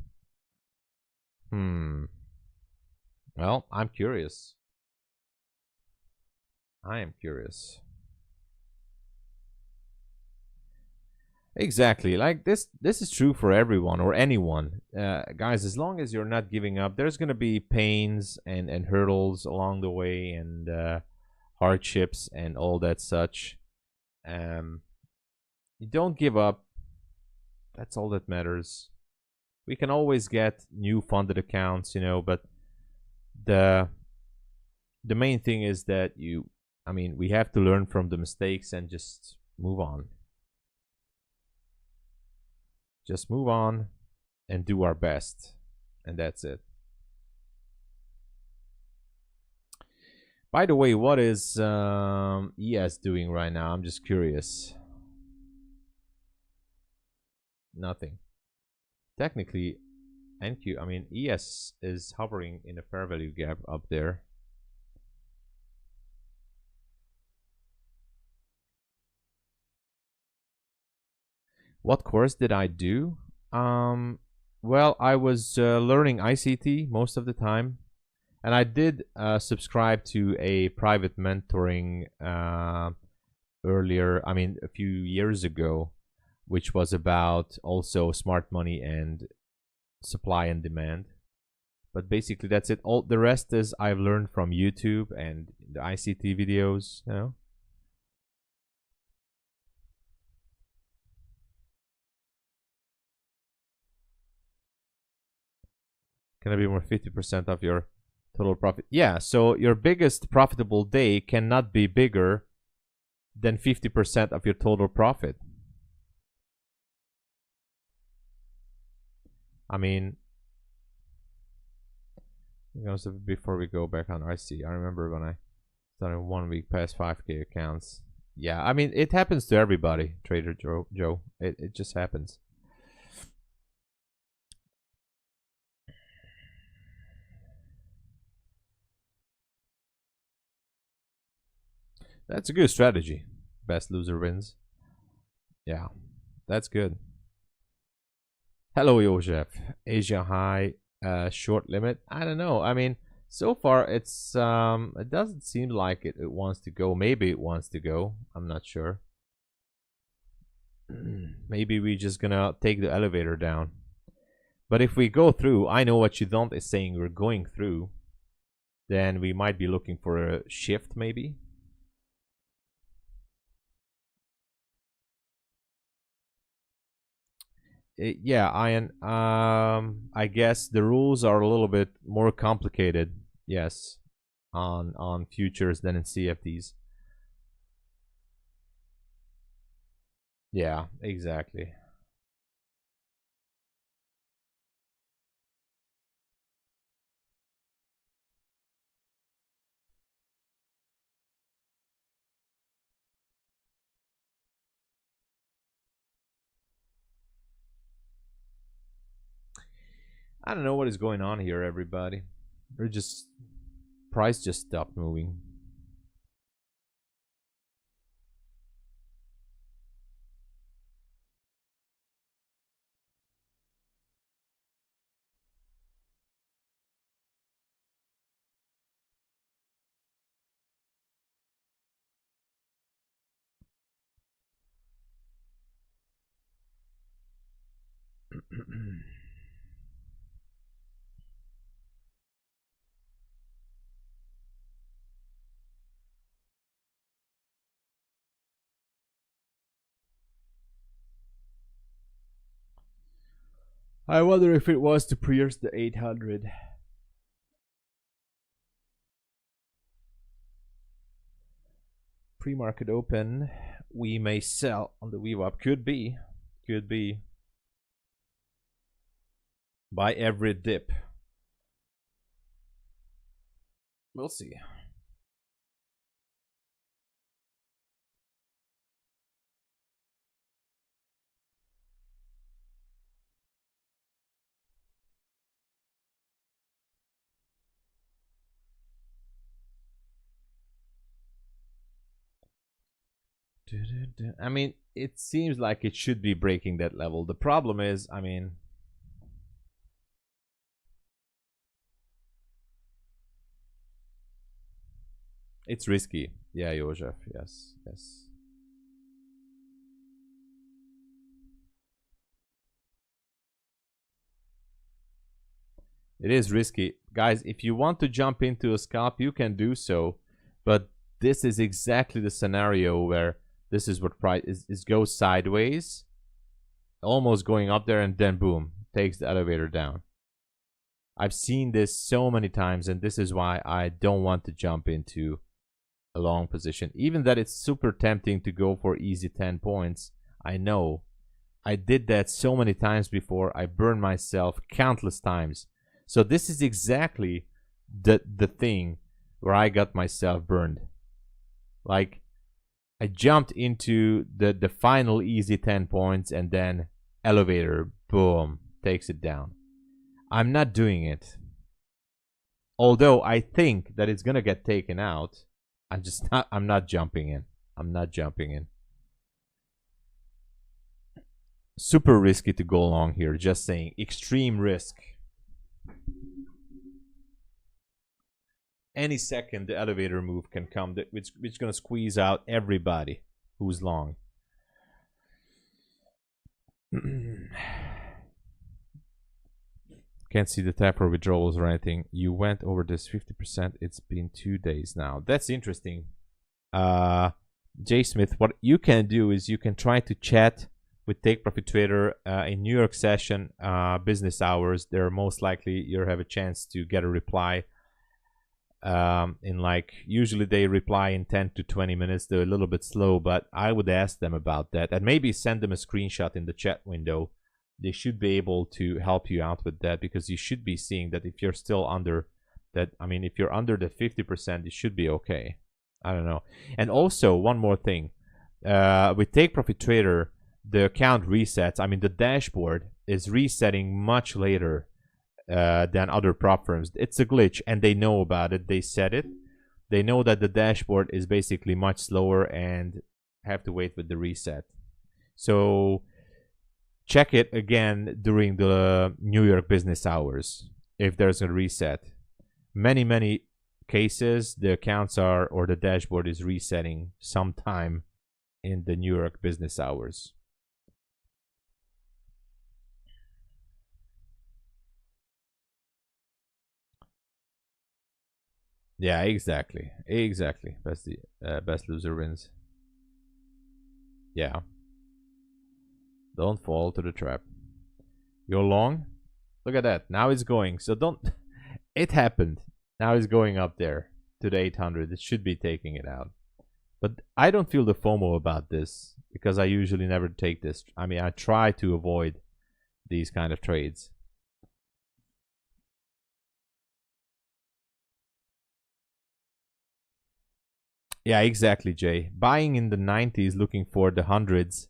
Well, I'm curious. I am curious. Exactly. Like this is true for everyone or anyone. Guys, as long as you're not giving up, there's going to be pains and hurdles along the way and hardships and all that such. You don't give up. That's all that matters. We can always get new funded accounts, you know, but the main thing is that we have to learn from the mistakes and just move on. Just move on and do our best. And that's it. By the way, what is ES doing right now? I'm just curious. Nothing. Technically, ES is hovering in a fair value gap up there. What course did I do? Well, I was learning ICT most of the time. And I did subscribe to a private mentoring earlier, a few years ago, which was about also smart money and supply and demand. But basically that's it. All the rest is I've learned from YouTube and the ICT videos, you know. Can I be more 50% of your total profit? Yeah, so your biggest profitable day cannot be bigger than 50% of your total profit. Before we go back on IC, I remember when I started 1 week past 5k accounts. Yeah, it happens to everybody, Trader Joe. It just happens. That's a good strategy. Best loser wins. Yeah, that's good. Hello, Joseph. Asia high, short limit. I don't know. So far, it doesn't seem like it wants to go. Maybe it wants to go. I'm not sure. Maybe we're just gonna take the elevator down. But if we go through, I know what you don't is saying we're going through. Then we might be looking for a shift, maybe. Yeah, Ian. I guess the rules are a little bit more complicated. Yes, on futures than in CFDs. Yeah, exactly. I don't know what is going on here, everybody. We're just price just stopped moving. I wonder if it was to pierce the 800. Pre-market open. We may sell on the VWAP. Could be. Could be. Buy every dip. We'll see. I mean, it seems like it should be breaking that level. The problem is, I mean, it's risky. Yeah, Josef. Yes, yes. It is risky. Guys, if you want to jump into a scalp, you can do so. But this is exactly the scenario where this is what price is goes sideways, almost going up there, and then boom, takes the elevator down. I've seen this so many times, and this is why I don't want to jump into a long position. Even that it's super tempting to go for easy 10 points. I know. I did that so many times before. I burned myself countless times. So this is exactly the thing where I got myself burned. Like, I jumped into the final easy 10 points, and then elevator, boom, takes it down. I'm not doing it. Although I think that it's gonna get taken out, I'm not jumping in. I'm not jumping in. Super risky to go long here, just saying. Extreme risk. Any second the elevator move can come, which is gonna squeeze out everybody who's long. Can't see the tap for withdrawals or anything. You went over this 50%. It's been 2 days now. That's interesting. Jay Smith, what you can do is you can try to chat with Take Profit Trader in New York session business hours. They're most likely you'll have a chance to get a reply. In like, usually they reply in 10 to 20 minutes. They're a little bit slow, but I would ask them about that, and maybe send them a screenshot in the chat window. They should be able to help you out with that, because you should be seeing that if you're still under that, I mean, if you're under the 50%, it should be okay. I don't know. And also one more thing, with Take Profit Trader, the account resets. I mean, the dashboard is resetting much later than other prop firms. It's a glitch, and they know about it. They said it. They know that the dashboard is basically much slower and have to wait with the reset. So check it again during the New York business hours if there's a reset. many cases, the accounts are, or the dashboard is resetting sometime in the New York business hours. Yeah, exactly. Best loser wins. Yeah. Don't fall to the trap. You're long. Look at that. Now it's going. So don't. It happened. Now it's going up there to the 800. It should be taking it out. But I don't feel the FOMO about this because I usually never take this. I mean, I try to avoid these kind of trades. Yeah, exactly, Jay. Buying in the 90s, looking for the hundreds,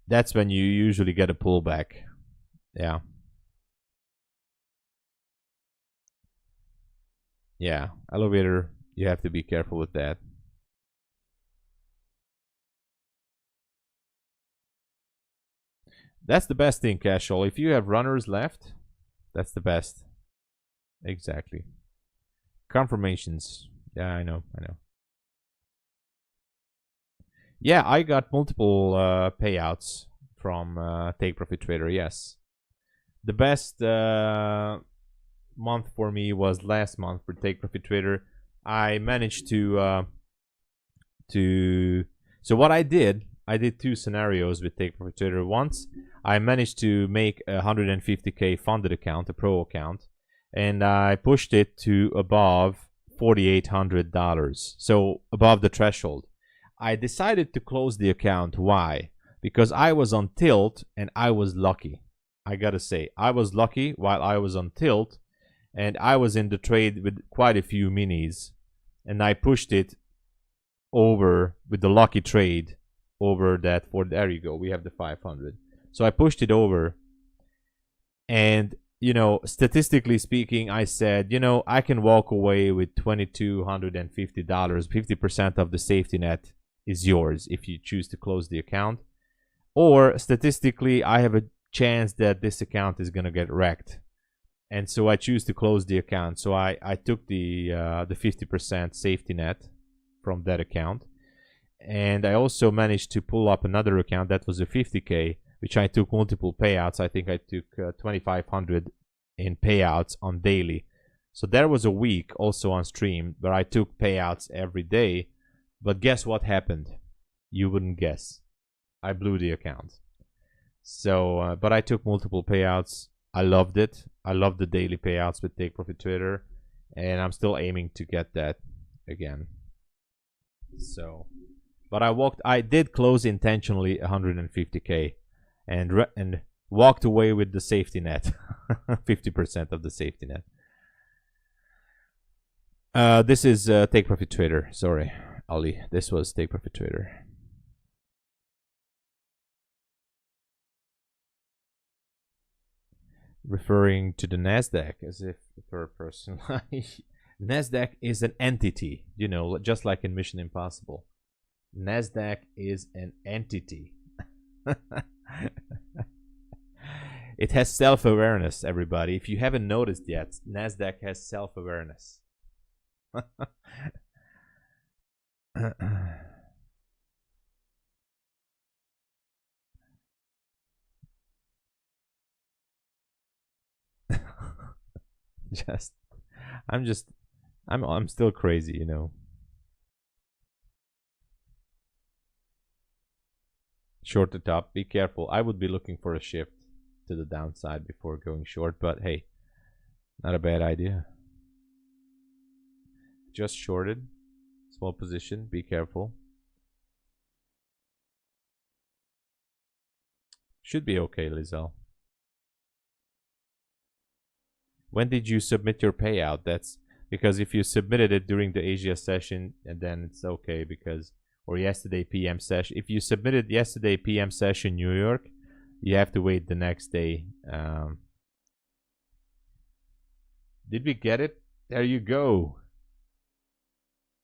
that's when you usually get a pullback. Yeah. Yeah, elevator, you have to be careful with that. That's the best thing, Casual. If you have runners left, that's the best. Exactly. Confirmations. Yeah, I know. Yeah, I got multiple payouts from Take Profit Trader. Yes, the best month for me was last month for Take Profit Trader. I managed to. So what I did two scenarios with Take Profit Trader. Once I managed to make a 150k funded account, a pro account, and I pushed it to above $4,800, so above the threshold. I decided to close the account. Why? Because I was on tilt and I was lucky. I gotta say, I was lucky while I was on tilt, and I was in the trade with quite a few minis, and I pushed it over with the lucky trade over that. For there you go, we have the 500. So I pushed it over, and statistically speaking, I said, I can walk away with $2,250. 50% of the safety net is yours if you choose to close the account. Or statistically, I have a chance that this account is gonna get wrecked, and so I choose to close the account. So I took the 50% safety net from that account, and I also managed to pull up another account that was a 50k, which I took multiple payouts. I think I took 2,500 in payouts on daily. So there was a week also on stream where I took payouts every day. But guess what happened? You wouldn't guess. I blew the account. So, but I took multiple payouts. I loved it. I love the daily payouts with Take Profit Trader, and I'm still aiming to get that again. So, but I did close intentionally 150k, and walked away with the safety net, 50% of the safety net. This is Take Profit Trader. Sorry, Ali. This was Take Profit Trader. Referring to the Nasdaq as if the third person. Nasdaq is an entity, just like in Mission Impossible. Nasdaq is an entity. It has self-awareness, everybody. If you haven't noticed yet, Nasdaq has self-awareness. I'm still crazy, Short the top, be careful. I would be looking for a shift to the downside before going short, but hey, not a bad idea. Just shorted, small position, be careful. Should be okay, Lizelle. When did you submit your payout? That's because if you submitted it during the Asia session, and then it's okay, because, or yesterday PM session. If you submitted yesterday PM session New York, you have to wait the next day. Did we get it? There you go.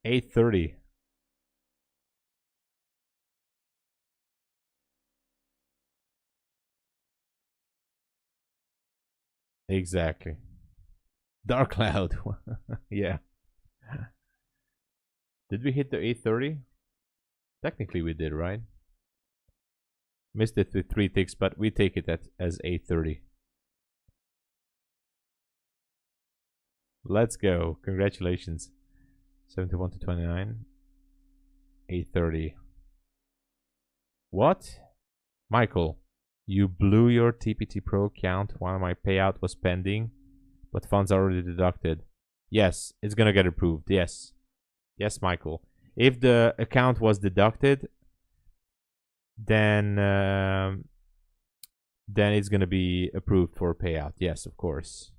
8:30. Exactly. Dark cloud. Yeah. Did we hit the 830? Technically we did, right? Missed it with 3 ticks, but we take it as 830. Let's go. Congratulations. 71 to 29. 830. What? Michael, you blew your TPT Pro account while my payout was pending, but funds are already deducted. Yes, it's gonna get approved. Yes. Yes, Michael. If the account was deducted, then it's gonna be approved for payout. Yes, of course.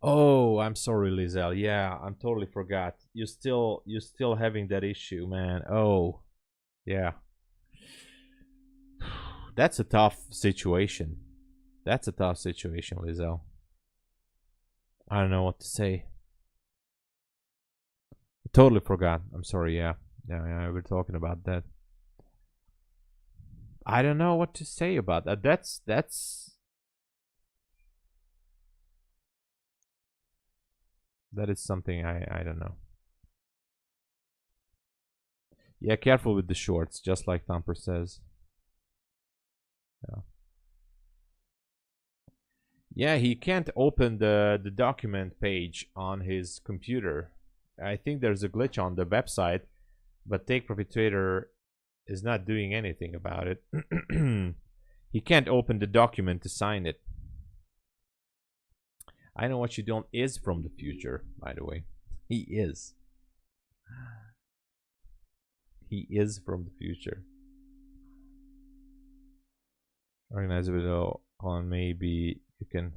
Oh, I'm sorry, Lizelle. Yeah, I totally forgot. You're still having that issue, man. Oh, yeah. That's a tough situation. That's a tough situation, Lizelle. I don't know what to say. I totally forgot. I'm sorry. Yeah, yeah. We're talking about that. I don't know what to say about that. That is something I don't know. Yeah, careful with the shorts, just like Thumper says. Yeah. Yeah, he can't open the document page on his computer. I think there's a glitch on the website, but Take Profit Trader is not doing anything about it. He can't open the document to sign it. I know what you don't is from the future, by the way. He is. He is from the future. Organize a video on maybe you can.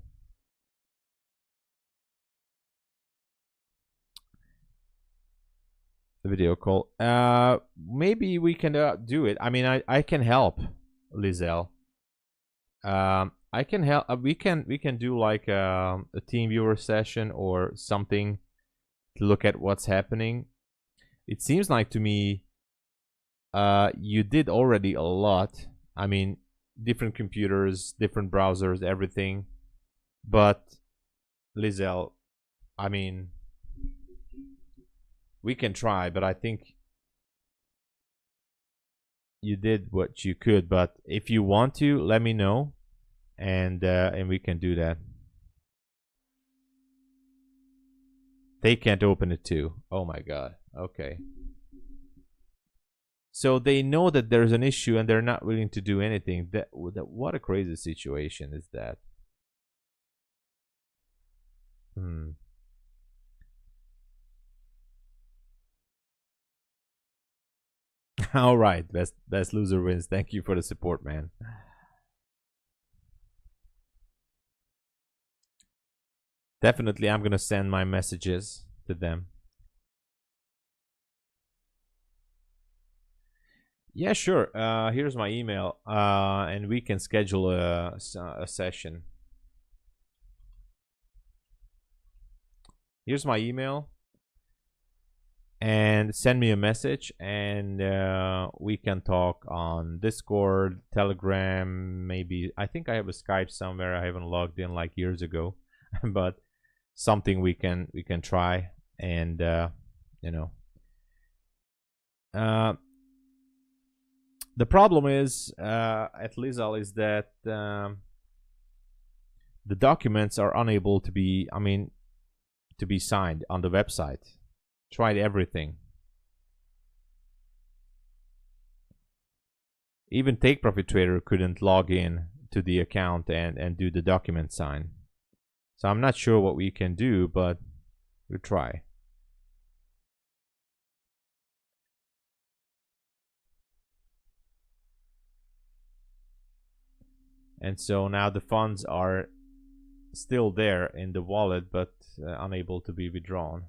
The video call. Maybe we can do it. I mean, I can help, Lizelle. I can help. We can do like a team viewer session or something to look at what's happening. It seems like to me, you did already a lot. I mean, different computers, different browsers, everything. But Lizelle, I mean, we can try, but I think you did what you could. But if you want to, let me know, and we can do that. They can't open it too. Oh my god. Okay. So they know that there's an issue and they're not willing to do anything. What a crazy situation is that? Hmm. All right, best loser wins. Thank you for the support, man. Definitely, I'm gonna send my messages to them. Yeah, sure. Here's my email, and we can schedule a session. Here's my email, and send me a message, and we can talk on Discord, Telegram, maybe. I think I have a Skype somewhere. I haven't logged in like years ago, but something we can try, and you know. The problem is at Lizal is that the documents are unable to be, I mean, to be signed on the website. Tried everything. Even Take Profit Trader couldn't log in to the account and do the document sign. So I'm not sure what we can do, but we'll try. And so now the funds are still there in the wallet, but unable to be withdrawn.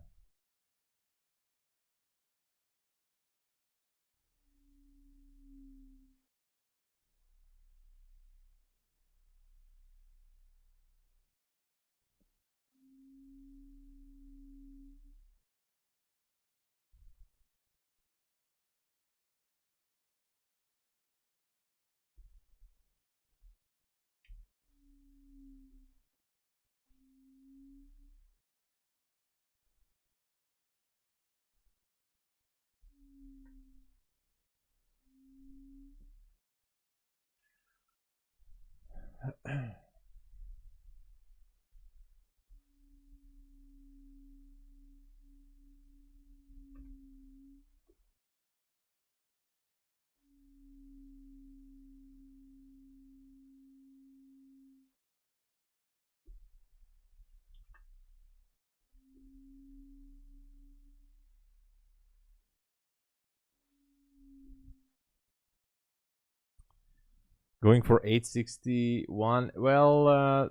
Going for 861. Well,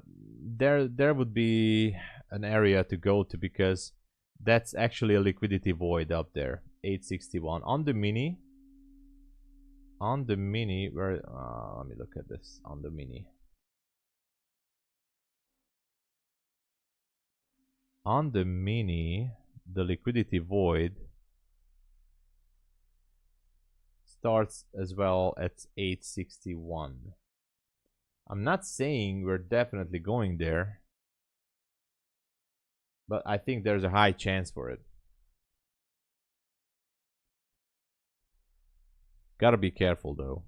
there would be an area to go to because that's actually a liquidity void up there. 861 on the mini. On the mini, where? Let me look at this on the mini. On the mini, the liquidity void starts as well at 861. I'm not saying we're definitely going there, but I think there's a high chance for it. Gotta be careful though.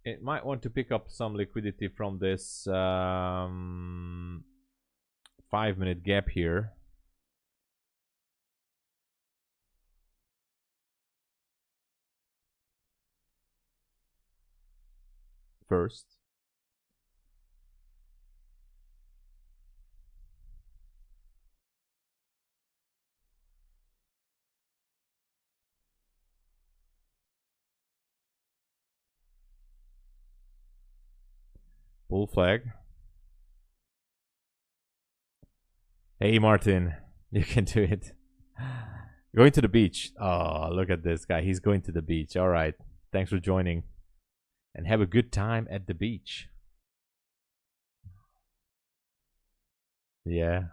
It might want to pick up some liquidity from this 5-minute gap here. First. Bull flag. Hey Martin, you can do it. Going to the beach. Oh, look at this guy. He's going to the beach. All right. Thanks for joining. And have a good time at the beach. Yeah.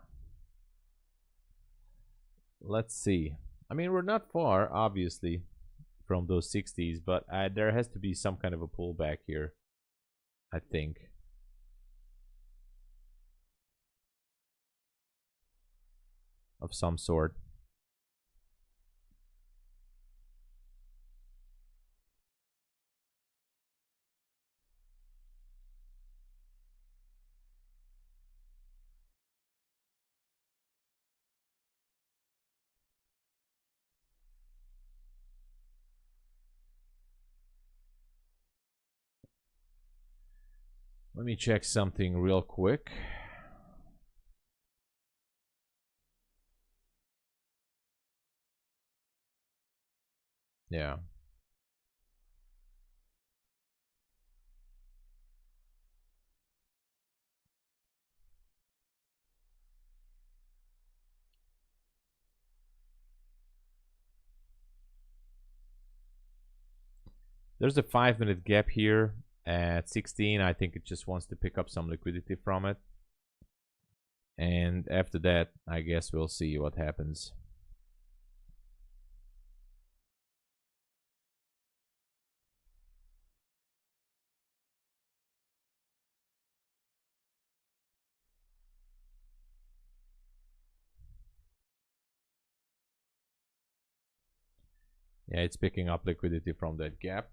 Let's see. I mean, we're not far, obviously, from those 60s, but there has to be some kind of a pullback here, I think. Of some sort. Let me check something real quick. Yeah. There's a 5-minute gap here at 16. I think it just wants to pick up some liquidity from it. And after that, I guess we'll see what happens. Yeah, it's picking up liquidity from that gap.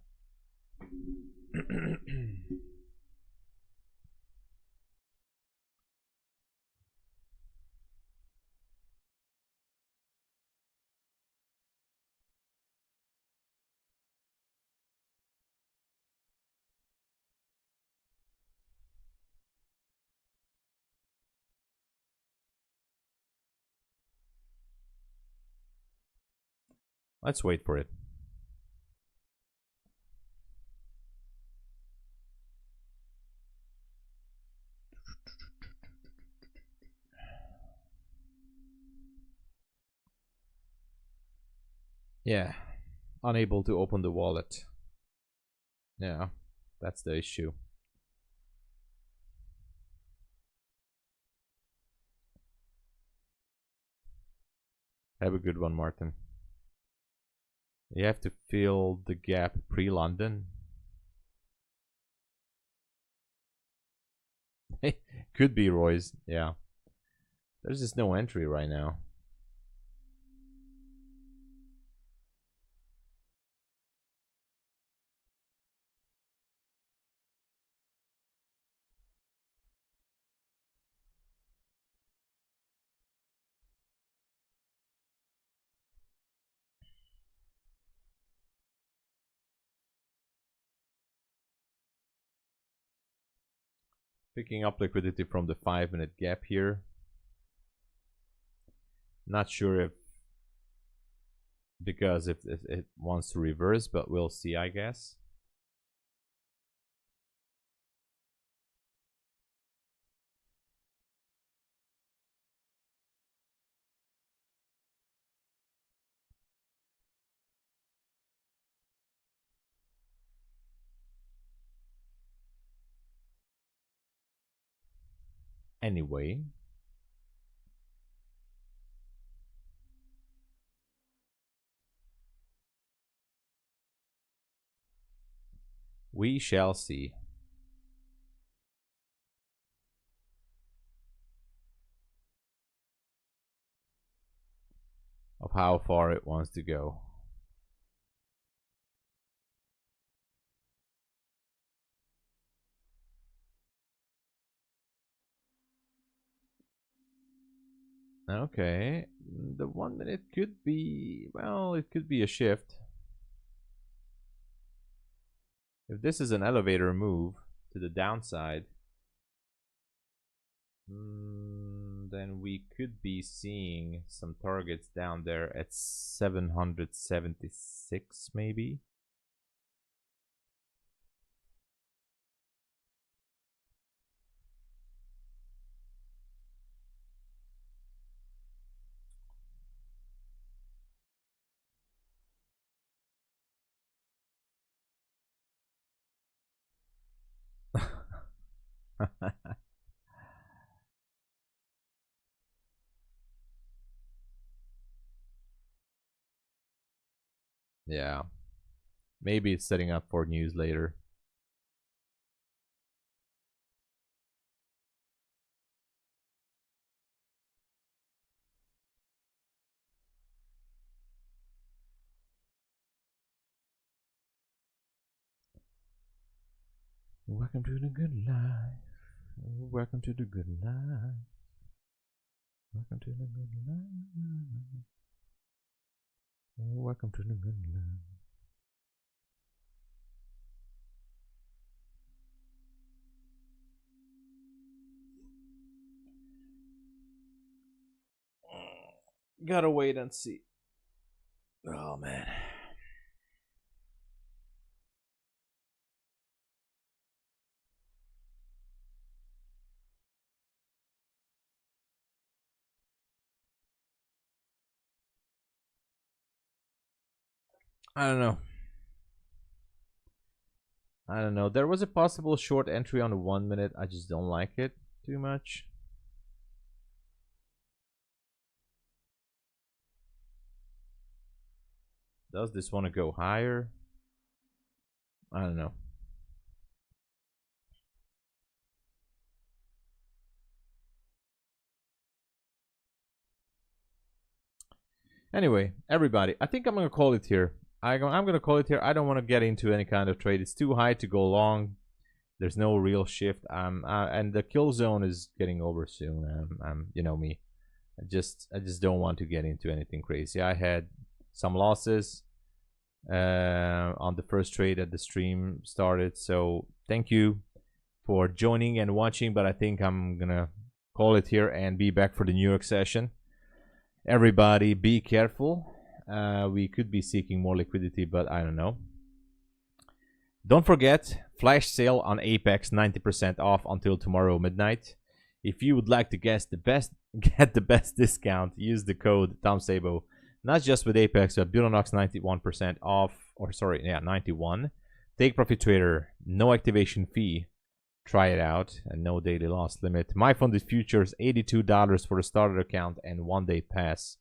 Let's wait for it. Yeah, unable to open the wallet. Yeah, that's the issue. Have a good one, Martin. You have to fill the gap pre-London. Could be Roy's. Yeah. There's just no entry right now. Picking up liquidity from the 5-minute gap here. Not sure if because if it wants to reverse, but we'll see, I guess. Anyway, we shall see. Of how far it wants to go. Okay, the 1 minute could be, well, it could be a shift. If this is an elevator move to the downside, then we could be seeing some targets down there at 776 maybe. Yeah, maybe it's setting up for news later. Welcome to the good life. Welcome to the good life. Welcome to the good life. Welcome to the good life. Gotta wait and see. Oh man. I don't know. I don't know. There was a possible short entry on the 1 minute. I just don't like it too much. Does this want to go higher? I don't know. Anyway, everybody, I think I'm going to call it here. I'm going to call it here. I don't want to get into any kind of trade. It's too high to go long. There's no real shift. And the kill zone is getting over soon. You know me. I just don't want to get into anything crazy. I had some losses on the first trade that the stream started. So thank you for joining and watching. But I think I'm gonna call it here and be back for the New York session. Everybody, be careful. We could be seeking more liquidity, but I don't know. Don't forget, flash sale on Apex, 90% off until tomorrow midnight. If you would like to get the best discount, use the code tomsabo. Not just with Apex, but Bulenox 91% off, or sorry, yeah, 91. Take Profit Trader, no activation fee. Try it out, and no daily loss limit. MyFundedFutures, $82 for a starter account and 1-day pass.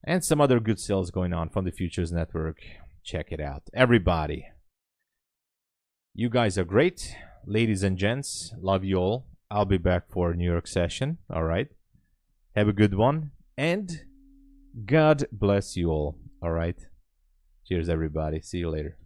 And some other good sales going on. Funded Futures Network. Check it out. Everybody, you guys are great. Ladies and gents, love you all. I'll be back for a New York session. All right. Have a good one. And God bless you all. All right. Cheers, everybody. See you later.